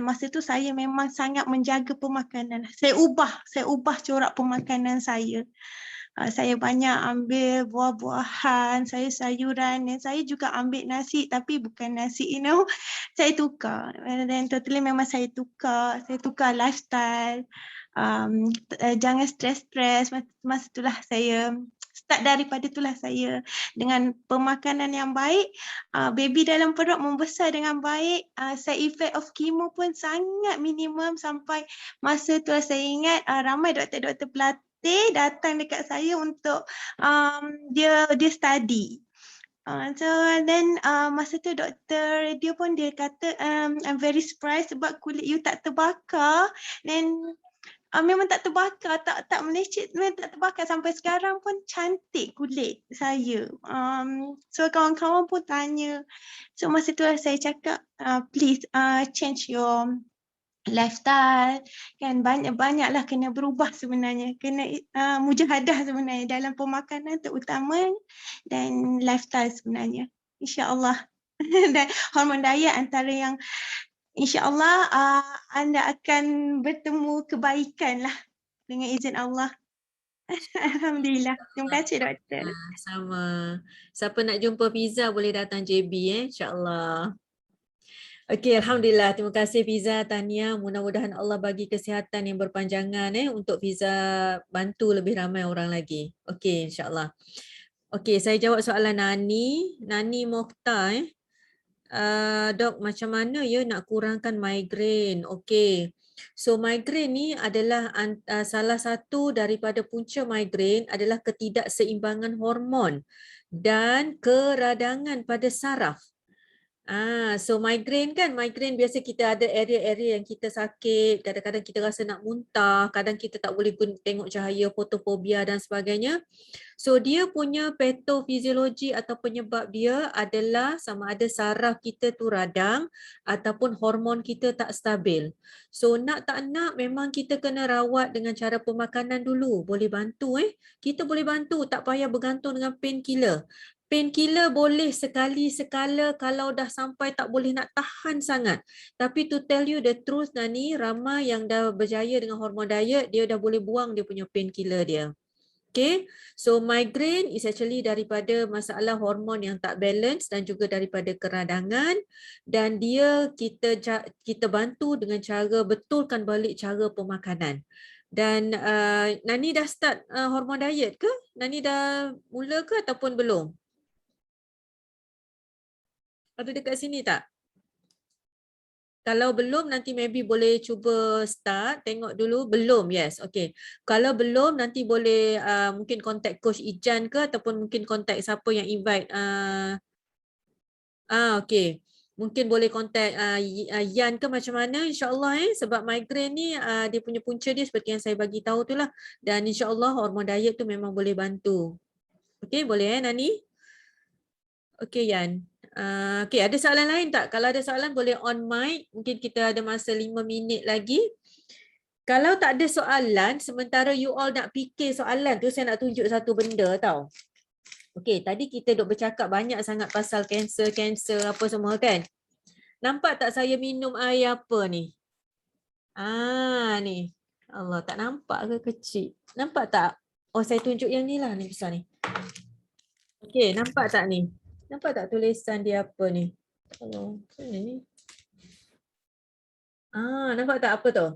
Masa tu saya memang sangat menjaga pemakanan. Saya ubah corak pemakanan saya. Saya banyak ambil buah-buahan, saya sayuran, dan saya juga ambil nasi tapi bukan nasi, saya tukar. Dan totally memang saya tukar lifestyle. Jangan stres-stres, masa itulah saya start, daripada itulah saya dengan pemakanan yang baik, baby dalam perut membesar dengan baik, side effect of chemo pun sangat minimum. Sampai masa tu saya ingat ramai doktor-doktor pelatih datang dekat saya untuk dia study. So then masa tu doktor radio pun dia kata I'm very surprised sebab kulit you tak terbakar, dan memang tak terbakar, tak melecet, memang tak terbakar. Sampai sekarang pun cantik kulit saya. So kawan-kawan pun tanya. So masa tu saya cakap please change your lifestyle, kan banyaklah kena berubah sebenarnya, kena mujahadah sebenarnya dalam pemakanan terutama dan lifestyle sebenarnya, insya-Allah. Dan hormon diet antara yang insya-Allah anda akan bertemu kebaikan lah dengan izin Allah. Alhamdulillah. Terima kasih doktor. Sama. Siapa nak jumpa Fiza boleh datang JB insya-Allah. Okey, Alhamdulillah. Terima kasih Fiza, Tania. Mudah-mudahan Allah bagi kesihatan yang berpanjangan untuk Fiza bantu lebih ramai orang lagi. Okey, insya-Allah. Okey, saya jawab soalan Nani Mokhtar. Dok, macam mana ya nak kurangkan migraine? Okey. So migraine ni adalah salah satu daripada punca migraine adalah ketidakseimbangan hormon dan keradangan pada saraf. So migraine kan, migraine biasa kita ada area-area yang kita sakit, kadang-kadang kita rasa nak muntah, kadang kita tak boleh tengok cahaya, fotofobia dan sebagainya. So dia punya patofisiologi atau penyebab dia adalah sama ada saraf kita tu radang ataupun hormon kita tak stabil. So nak tak nak memang kita kena rawat dengan cara pemakanan dulu. Boleh bantu Kita boleh bantu, tak payah bergantung dengan painkiller. Painkiller boleh sekali sekala kalau dah sampai tak boleh nak tahan sangat. Tapi to tell you the truth Nani, ramai yang dah berjaya dengan hormon diet, dia dah boleh buang dia punya painkiller dia. Okay, so migraine is actually daripada masalah hormon yang tak balance dan juga daripada keradangan, dan dia kita bantu dengan cara betulkan balik cara pemakanan. Dan Nani dah start hormon diet ke? Nani dah mula ke ataupun belum? Ada dekat sini tak? Kalau belum, nanti maybe boleh cuba start, tengok dulu. Belum, yes, okay. Kalau belum, nanti boleh mungkin contact Coach Ijan ke ataupun mungkin contact siapa yang invite. Okay. Mungkin boleh contact Yan ke macam mana, insyaAllah sebab migraine ni dia punya punca dia seperti yang saya bagi tahu tu lah. Dan insyaAllah hormon diet tu memang boleh bantu. Okay, boleh Nani? Okay Yan. Okay, ada soalan lain tak? Kalau ada soalan boleh on mic. Mungkin kita ada masa 5 minit lagi. Kalau tak ada soalan, sementara you all nak fikir soalan tu, saya nak tunjuk satu benda tau. Okay, tadi kita duk bercakap banyak sangat pasal kanser apa semua kan. Nampak tak saya minum air apa ni? Ni. Allah, tak nampak ke kecil? Nampak tak? Oh, saya tunjuk yang ni lah, ni besar ni. Okay, nampak tak ni? Nampak tak tulisan dia apa ni? Kalau mana ni? Nampak tak apa tu?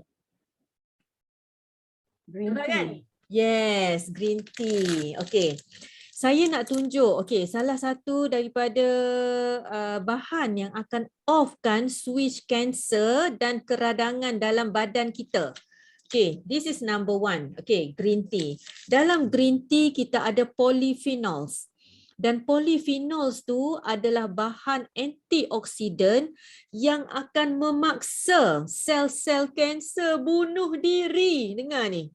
Green Nampak tea. kan? Yes, green tea. Okay. Saya nak tunjuk, okay, salah satu daripada bahan yang akan off-kan switch kanser dan keradangan dalam badan kita. Okay, this is number 1. Okay, green tea. Dalam green tea kita ada polyphenols. Dan polyphenols tu adalah bahan antioksidan yang akan memaksa sel-sel kanser bunuh diri. Dengar ni.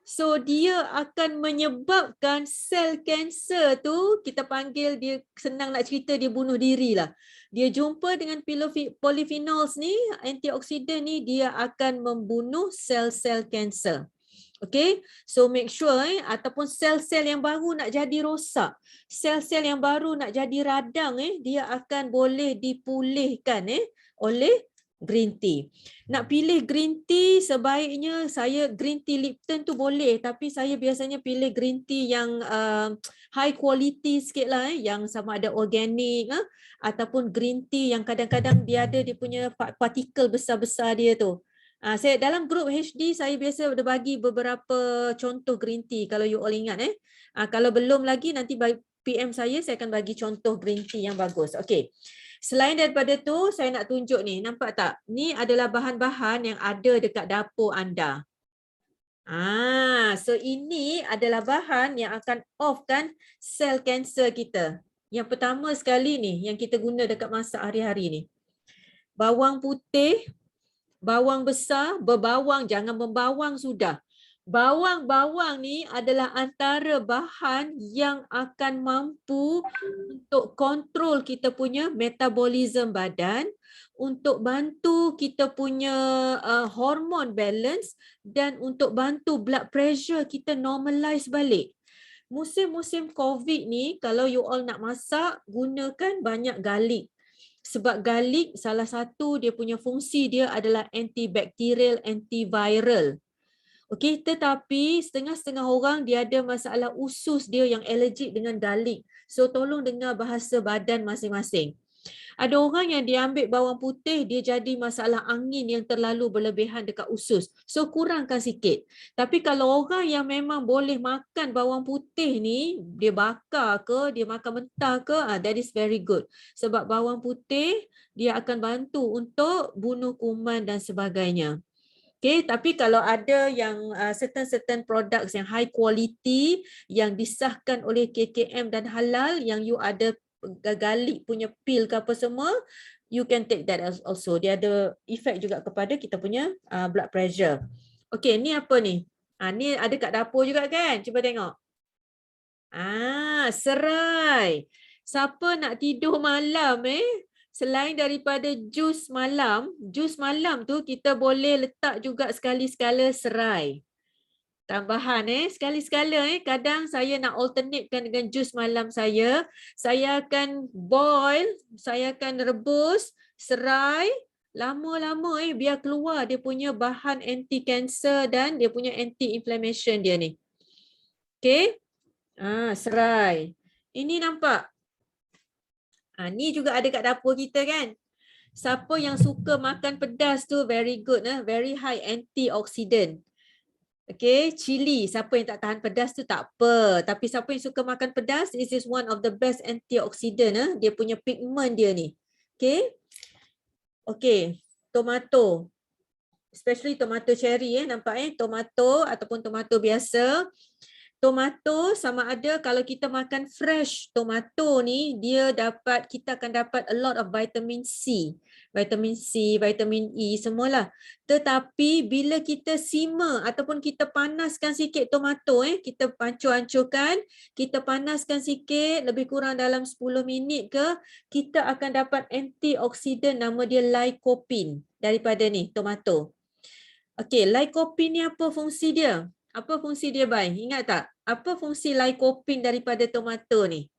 So dia akan menyebabkan sel kanser tu, kita panggil dia, senang nak cerita, dia bunuh diri lah. Dia jumpa dengan polyphenols ni, antioksidan ni, dia akan membunuh sel-sel kanser. Okay, so make sure ataupun sel-sel yang baru nak jadi rosak, sel-sel yang baru nak jadi radang dia akan boleh dipulihkan oleh green tea. Nak pilih green tea sebaiknya saya green tea Lipton tu boleh, tapi saya biasanya pilih green tea yang high quality sikit lah yang sama ada organic ataupun green tea yang kadang-kadang dia ada dia punya partikel besar-besar dia tu. Saya dalam grup HD saya biasa ada bagi beberapa contoh green tea kalau you all ingat kalau belum lagi nanti PM saya akan bagi contoh green tea yang bagus. Okey. Selain daripada tu saya nak tunjuk ni, nampak tak? Ni adalah bahan-bahan yang ada dekat dapur anda. So ini adalah bahan yang akan off-kan sel kanser kita. Yang pertama sekali ni yang kita guna dekat masak hari-hari ni. Bawang putih, bawang besar, berbawang, jangan membawang sudah. Bawang-bawang ni adalah antara bahan yang akan mampu untuk kontrol kita punya metabolisme badan, untuk bantu kita punya hormon balance dan untuk bantu blood pressure kita normalize balik. Musim-musim COVID ni, kalau you all nak masak, gunakan banyak garlic. Sebab garlic salah satu dia punya fungsi dia adalah antibakterial, antiviral. Okey, tetapi setengah-setengah orang dia ada masalah usus dia yang allergic dengan garlic. So tolong dengar bahasa badan masing-masing. Ada orang yang dia ambil bawang putih, dia jadi masalah angin yang terlalu berlebihan dekat usus. So kurangkan sikit. Tapi kalau orang yang memang boleh makan bawang putih ni, dia bakar ke, dia makan mentah ke, that is very good. Sebab bawang putih, dia akan bantu untuk bunuh kuman dan sebagainya. Okay, tapi kalau ada yang certain products yang high quality, yang disahkan oleh KKM dan halal, yang you ada garlic punya peel ke apa semua, you can take that also. Dia ada efek juga kepada kita punya blood pressure. Okey, ni apa ni? Ni ada kat dapur juga kan? Cuba tengok. Serai. Siapa nak tidur malam selain daripada jus malam tu kita boleh letak juga sekali-sekala serai. Tambahan sekali-sekala kadang saya nak alternatekan dengan jus malam saya akan boil, saya akan rebus serai lama-lama biar keluar dia punya bahan anti cancer dan dia punya anti inflammation dia ni. Okey? Serai. Ini nampak? Ni juga ada kat dapur kita kan? Siapa yang suka makan pedas tu very good, very high antioxidant. Okay, cili. Siapa yang tak tahan pedas tu tak apa. Tapi siapa yang suka makan pedas, this is one of the best antioxidant. Dia punya pigment dia ni. Okay. Okay, tomato. Especially tomato cherry nampak tomato ataupun tomato biasa. Tomato sama ada kalau kita makan fresh tomato ni, kita akan dapat a lot of vitamin C, vitamin E semualah. Tetapi bila kita simmer ataupun kita panaskan sikit tomato kita hancur-hancurkan, kita panaskan sikit lebih kurang dalam 10 minit ke, kita akan dapat antioksidan nama dia lycopene daripada ni tomato. Okey, lycopene ni apa fungsi dia? Apa fungsi dia, Bai? Ingat tak? Apa fungsi lycopene daripada tomato ni?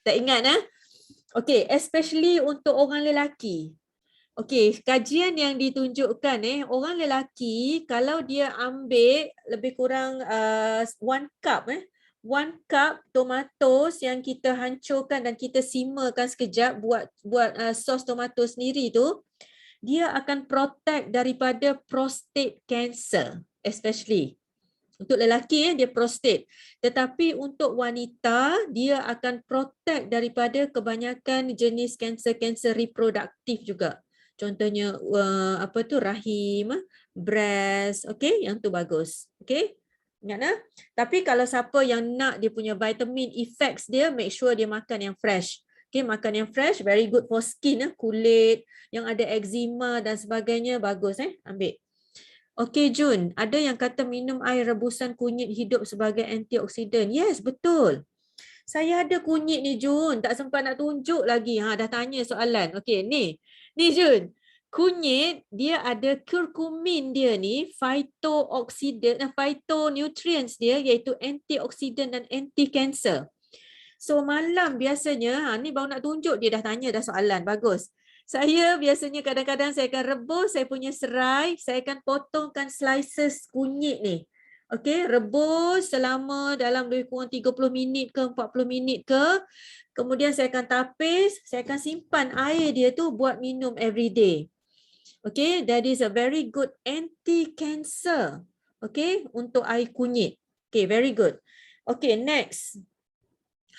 Tak ingat Okey, especially untuk orang lelaki. Okey, kajian yang ditunjukkan orang lelaki kalau dia ambil lebih kurang 1 cup 1 cup tomatos yang kita hancurkan dan kita simmerkan sekejap buat sos tomato sendiri tu, dia akan protect daripada prostate cancer, especially. Untuk lelaki dia prostate. Tetapi untuk wanita, dia akan protect daripada kebanyakan jenis kanser-kanser reproduktif juga. Contohnya rahim, breast, okey, yang tu bagus. Okey? Ingat Tapi kalau siapa yang nak dia punya vitamin effects dia, make sure dia makan yang fresh. Okay, makan yang fresh, very good for skin, kulit yang ada eczema dan sebagainya, bagus ambil. Okay Jun, ada yang kata minum air rebusan kunyit hidup sebagai antioksidan. Yes, betul. Saya ada kunyit ni Jun, tak sempat nak tunjuk lagi. Dah tanya soalan. Okay, ni Jun. Kunyit, dia ada curcumin dia ni, phytonutrients dia iaitu antioksidan dan anti-cancer. So malam biasanya, ni baru nak tunjuk dia dah tanya dah soalan, bagus. Saya biasanya kadang-kadang saya akan rebus saya punya serai, saya akan potongkan slices kunyit ni. Okey, rebus selama dalam lebih kurang 30 minit ke 40 minit ke. Kemudian saya akan tapis, saya akan simpan air dia tu buat minum every day. Okey, that is a very good anti-cancer. Okey, untuk air kunyit. Okey, very good. Okey, next.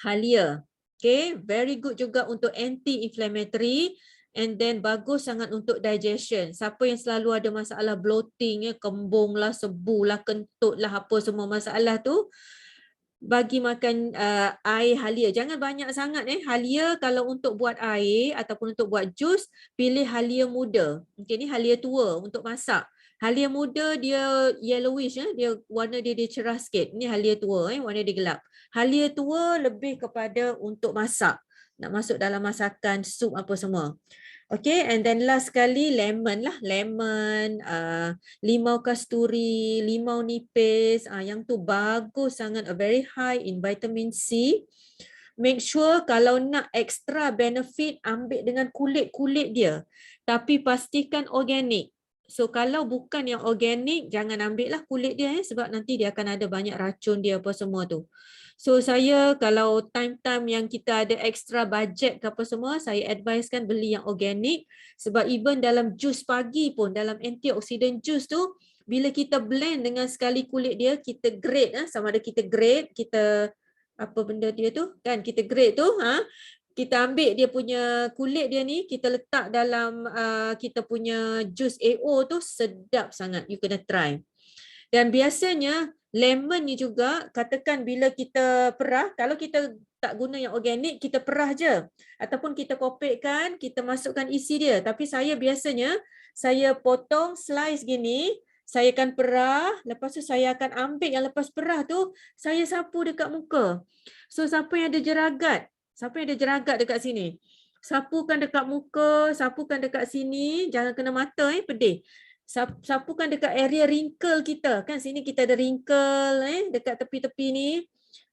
Halia. Okay, very good juga untuk anti-inflammatory and then bagus sangat untuk digestion. Siapa yang selalu ada masalah bloating, kembung lah, sebu lah, kentut lah, apa semua masalah tu, bagi makan air halia. Jangan banyak sangat halia kalau untuk buat air ataupun untuk buat jus, pilih halia muda. Okay, ni halia tua untuk masak. Halia muda dia yellowish, dia warna dia cerah sikit. Ni halia tua, warna dia gelap. Halia tua lebih kepada untuk masak. Nak masuk dalam masakan, sup apa semua. Okay, and then last sekali lemon lah. Lemon, limau kasturi, limau nipis. Yang tu bagus sangat, very high in vitamin C. Make sure kalau nak extra benefit, ambil dengan kulit-kulit dia. Tapi pastikan organik. So kalau bukan yang organik, jangan ambil lah kulit dia sebab nanti dia akan ada banyak racun dia apa semua tu. So saya kalau time-time yang kita ada extra budget ke apa semua, saya advisekan beli yang organik sebab even dalam jus pagi pun, dalam antioksidan jus tu, bila kita blend dengan sekali kulit dia, kita grade sama ada kita grade, kita apa benda dia tu kan, kita grade tu kita ambil dia punya kulit dia ni, kita letak dalam kita punya jus AO tu, sedap sangat. You kena try. Dan biasanya lemon ni juga katakan bila kita perah, kalau kita tak guna yang organik, kita perah je. Ataupun kita kopekkan, kita masukkan isi dia. Tapi saya biasanya, saya potong slice gini, saya akan perah, lepas tu saya akan ambil yang lepas perah tu, saya sapu dekat muka. So siapa yang ada jeragat, dekat sini, sapukan dekat muka, sapukan dekat sini, jangan kena mata pedih. Sapukan dekat area wrinkle kita, kan sini kita ada wrinkle dekat tepi-tepi ni.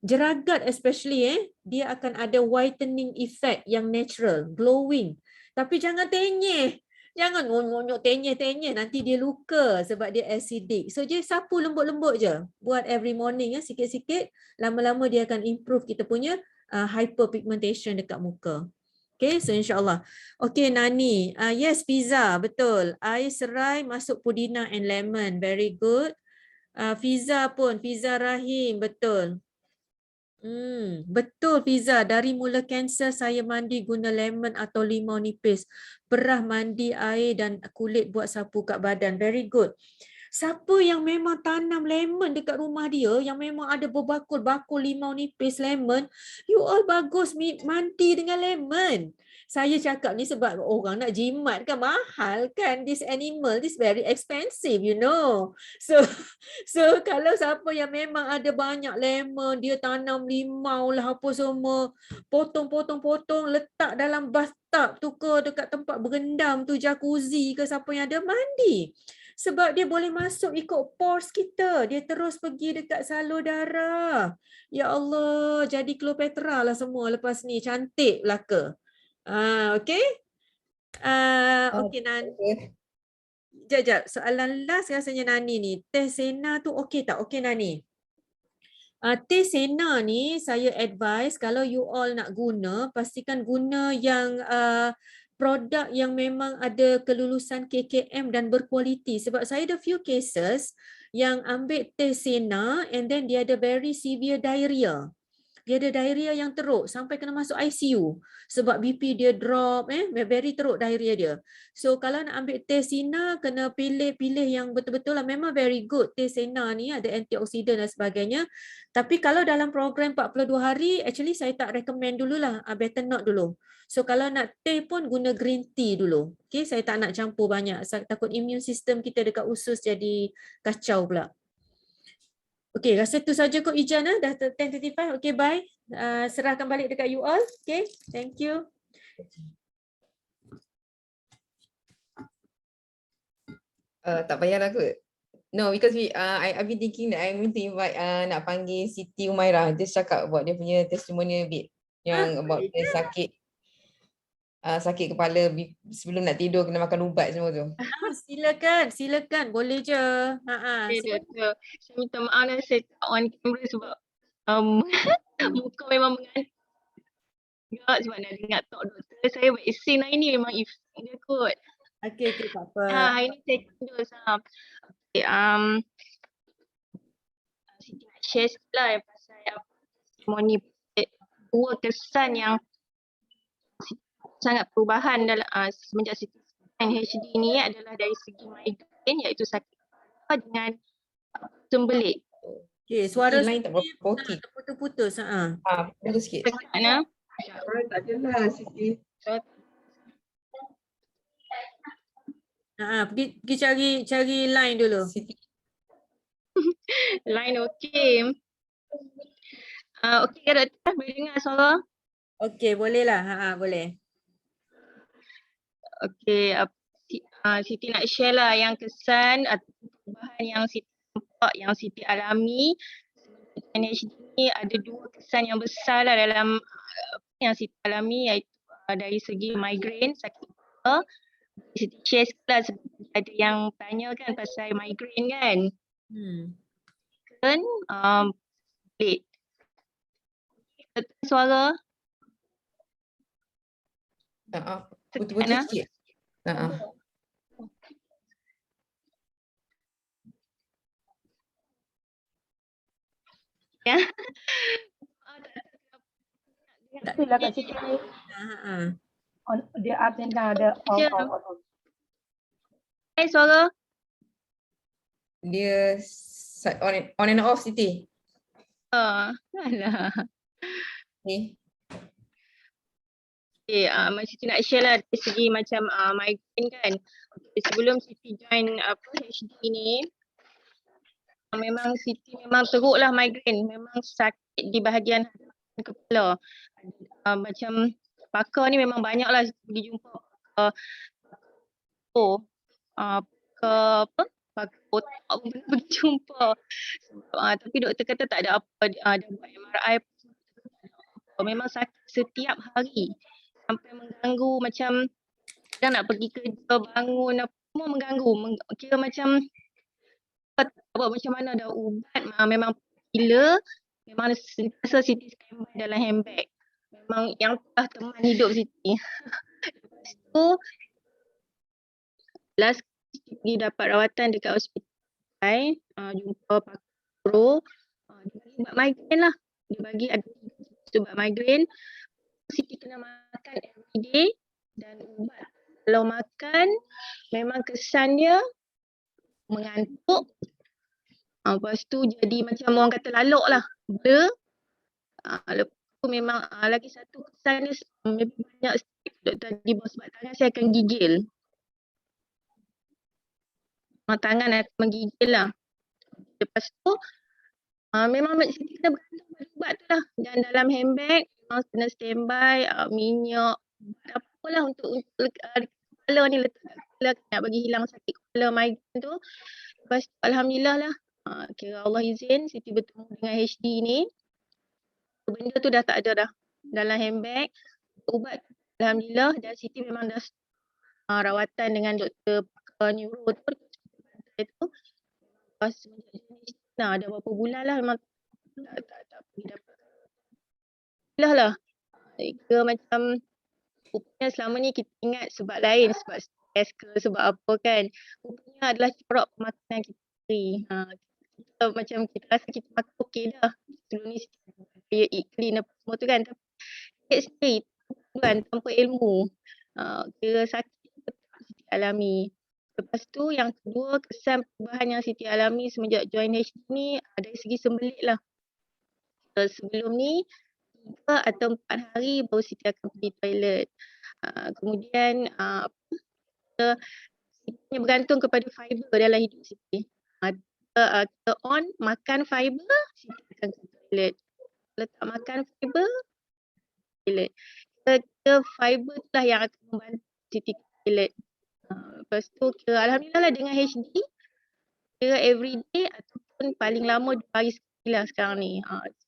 Jeragat especially dia akan ada whitening effect yang natural, glowing. Tapi jangan tenyeh. Jangan ngonyok tenyeh nanti dia luka sebab dia acidic. So je sapu lembut-lembut je. Buat every morning sikit-sikit, lama-lama dia akan improve kita punya hyperpigmentation dekat muka. Okay, so insyaAllah. Okay, Nani. Yes, pizza. Betul. Air serai masuk pudina and lemon. Very good. Fiza pun. Fiza Rahim. Betul. Betul Fiza. Dari mula kanser saya mandi guna lemon atau limau nipis. Perah mandi air dan kulit buat sapu kat badan. Very good. Siapa yang memang tanam lemon dekat rumah dia, yang memang ada berbakul-bakul limau nipis lemon, you all bagus mandi dengan lemon. Saya cakap ni sebab orang nak jimat kan, mahal kan, this animal, this very expensive, you know. So kalau siapa yang memang ada banyak lemon, dia tanam limau lah apa semua, potong, letak dalam bathtub tu ke, dekat tempat berendam tu, jacuzzi ke, siapa yang ada, mandi. Sebab dia boleh masuk ikut pores kita. Dia terus pergi dekat salur darah. Ya Allah, jadi Cleopatra lah semua lepas ni. Cantik belaka. Okay? Okay, Nani. Sekejap. Soalan last rasanya Nani ni. Teh Sena tu okey tak? Okey, Nani. Teh Sena ni saya advise kalau you all nak guna, pastikan guna yang produk yang memang ada kelulusan KKM dan berkualiti. Sebab saya ada few cases yang ambil teh Sena and then dia ada very severe diarrhea. Dia ada diarrhea yang teruk sampai kena masuk ICU sebab BP dia drop, very teruk diarrhea dia. So kalau nak ambil teh Sena, kena pilih yang betul-betul lah. Memang very good teh Sena ni, ada antioksidan dan sebagainya. Tapi kalau dalam program 42 hari, actually saya tak recommend dululah, better not dulu. So kalau nak teh pun guna green tea dulu. Okay, saya tak nak campur banyak. Saya takut immune system kita dekat usus jadi kacau pula. Okay, rasa tu saja kot Ijan. Dah 10:35. Okay, bye. Serahkan balik dekat you all. Okay, thank you. Tak payahlah kot. No, because I've been thinking that I'm going to invite nak panggil Siti Umairah. Dia cakap buat dia punya testimonial bit yang about dia sakit kepala sebelum nak tidur kena makan ubat semua tu. Silakan. Boleh je. Okay, Doktor. Saya minta maaf saya tak on camera sebab muka memang mengantuk sebab nak dengar talk doktor. Saya vaksin hari ni memang effect dia kot. Okay, tak apa. Hari ni saya tidur sama. Okay, Siti nak share sikit lah pasal testimoni dua kesan yang sangat perubahan dalam semenjak Siti HD ni adalah dari segi migraine, iaitu sakit kepala dengan sembelit. Okay, suara lain tak berapa okey. terputus-putus. Putus sikit. Mana? Tak adalah Siti. Pergi cari line dulu. Siti. Line okey. Okey ke doktor? Boleh dengar suara? Okey, bolehlah. Boleh. Okey, Siti nak share lah yang kesan atau perubahan yang Siti nampak, yang Siti alami. NHD ni ada dua kesan yang besar lah dalam yang Siti alami, iaitu dari segi migraine, sakit kepala. Siti share sikit lah sebab ada yang tanya kan pasal migraine kan. Kan, pelik. Suara? Putus-putus sikit. Ya. Itulah kat situ. Dia up and down, ada on. Suara? Dia on and off Siti. Alah. Okay. Okay, Mak Siti nak share lah dari segi macam migraine kan. Okay, sebelum Siti join HD ni, memang Siti memang teruk lah migraine. Memang sakit di bahagian kepala. Macam pakar ni memang banyak lah Siti pergi jumpa pakar pakar otak pun pernah pergi jumpa. Tapi doktor kata tak ada apa, dia buat MRI pun memang sakit setiap hari. Sampai mengganggu macam kadang nak pergi kerja, bangun apa semua mengganggu. Kira macam tak buat macam mana dah ubat memang gila. Memang sentiasa Siti standby dalam handbag. Memang yang telah teman hidup Siti. Lepas tu last Siti pergi dapat rawatan dekat hospital, jumpa pakar neuro, dia bagi ubat migraine lah. Dia bagi ada ubat migraine. Siti kena makan everyday dan ubat kalau makan memang kesan dia mengantuk. Lepas tu jadi macam orang kata lalok lah. Blur. Lepas tu memang lagi satu kesan dia lebih banyak sikit. Doktor tadi bawa sebab tangan saya akan gigil. Tangan akan menggigil lah. Lepas tu memang Siti kena bergantung pada ubat tu lah. Dan dalam handbag memang kena standby minyak, apalah untuk kepala ni letak kat kepala nak bagi hilang sakit kepala migraine tu. Lepas tu alhamdulillah lah. Kira Allah izin Siti bertemu dengan HD ni. Benda tu dah tak ada dah dalam handbag. Ubat alhamdulillah dan Siti memang dah rawatan dengan doktor neuro tu. Lepas ada berapa bulan lah memang tak pergi dapat. Lah. Kira macam rupanya selama ni kita ingat sebab lain, sebab stres ke, sebab apa kan. Rupanya adalah corak pemakanan kita sendiri. Kita macam kita rasa kita makan okey dah. Sebelum ni dia eat clean apa semua tu kan. Tapi sakit sendiri kan tanpa ilmu. Kira sakit Siti alami. Lepas tu yang kedua kesan perubahan yang Siti alami semenjak join HD ni dari segi sembelit lah. Sebelum ni 3 atau 4 hari baru Siti akan pergi toilet. Kemudian Siti bergantung kepada fiber dalam hidup Siti. Kita on makan fiber, Siti akan ke toilet. Kalau tak makan fiber, toilet. Kira fiber tu lah yang akan membantu Siti ke toilet. Lepas tu kira alhamdulillah lah dengan HD, kira everyday ataupun paling lama 2 hari sekali lah sekarang ni.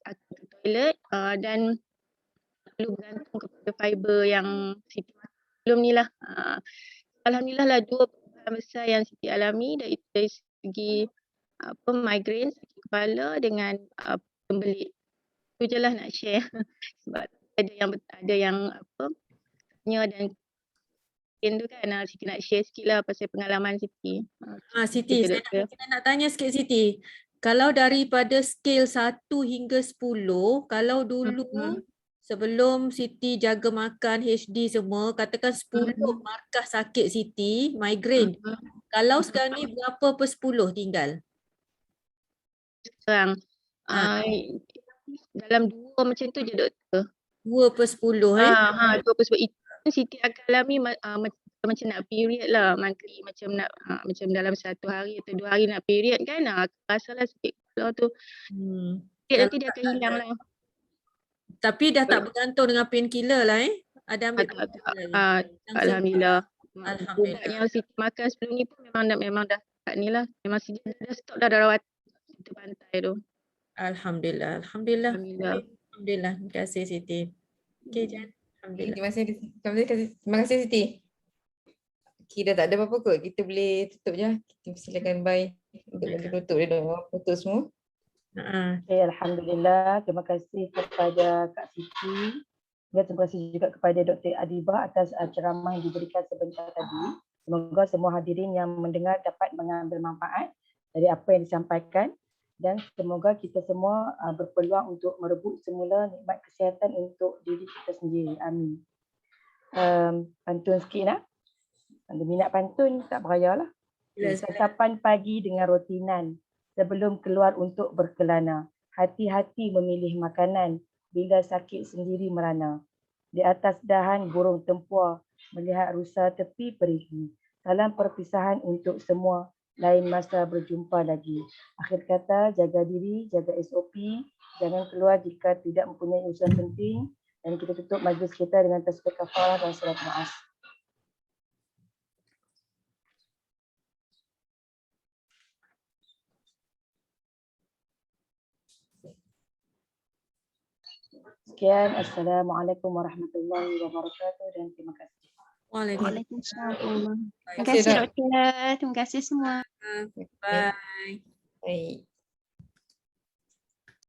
Akan ke toilet dan perlu bergantung kepada fiber yang Siti makan sebelum ni lah. Alhamdulillah lah 2 perubahan besar yang Siti alami dari segi migraine, sakit kepala dengan pembelit. Itu je lah nak share. Sebab ada yang tanya dan tu kan Siti nak share sikit lah pasal pengalaman Siti. Siti, saya nak tanya sikit Siti. Kalau daripada skala 1 hingga 10, kalau dulu sebelum Siti jaga makan HD semua, katakan 10 markah sakit Siti, migraine. Kalau sekarang ni berapa per 10 tinggal? Sekarang dalam 2 macam tu je doktor. 2 per 10 2 per 10. Itu Siti akan alami macam nak period lah. Macam nak macam dalam 1 hari atau 2 hari nak period kan. Rasalah sakit kepala tu. Nanti dia akan hilang lah. Tapi dah tak bergantung dengan painkiller lah Ada ambil alhamdulillah. Alhamdulillah. Ubat yang Siti makan sebelum ni pun memang dah kat ni lah. Memang Siti dah stop dah rawat di pantai tu. Alhamdulillah. Alhamdulillah. Terima kasih Siti. Okey Jan. Alhamdulillah. Terima kasih Siti. Kira tak ada apa-apa kot. Kita boleh tutup je. Kita silakan bye. Untuk tutup dia dah tutup semua. Okay, alhamdulillah. Terima kasih kepada Kak Siti. Dan terima kasih juga kepada Dr. Adibah atas ceramah yang diberikan sebentar tadi. Semoga semua hadirin yang mendengar dapat mengambil manfaat dari apa yang disampaikan. Dan semoga kita semua berpeluang untuk merebut semula nikmat kesihatan untuk diri kita sendiri. Amin. Pantun sikit nak. Ada minat pantun tak payahlah. Santapan pagi dengan rotinan. sebelum keluar untuk berkelana. Hati-hati memilih makanan bila sakit sendiri merana. Di atas dahan burung tempua melihat rusa tepi perigi. Salam perpisahan untuk semua, lain masa berjumpa lagi. Akhir kata, jaga diri, jaga SOP, jangan keluar jika tidak mempunyai urusan penting, dan kita tutup majlis kita dengan tasbih kafarah dan salat maaf. Sekian, Assalamualaikum warahmatullahi wabarakatuh dan terima kasih. Waalaikumsalam. Waalaikumsalam. Terima kasih, kasih Dok. doktor. Terima kasih semua. Bye. Baik.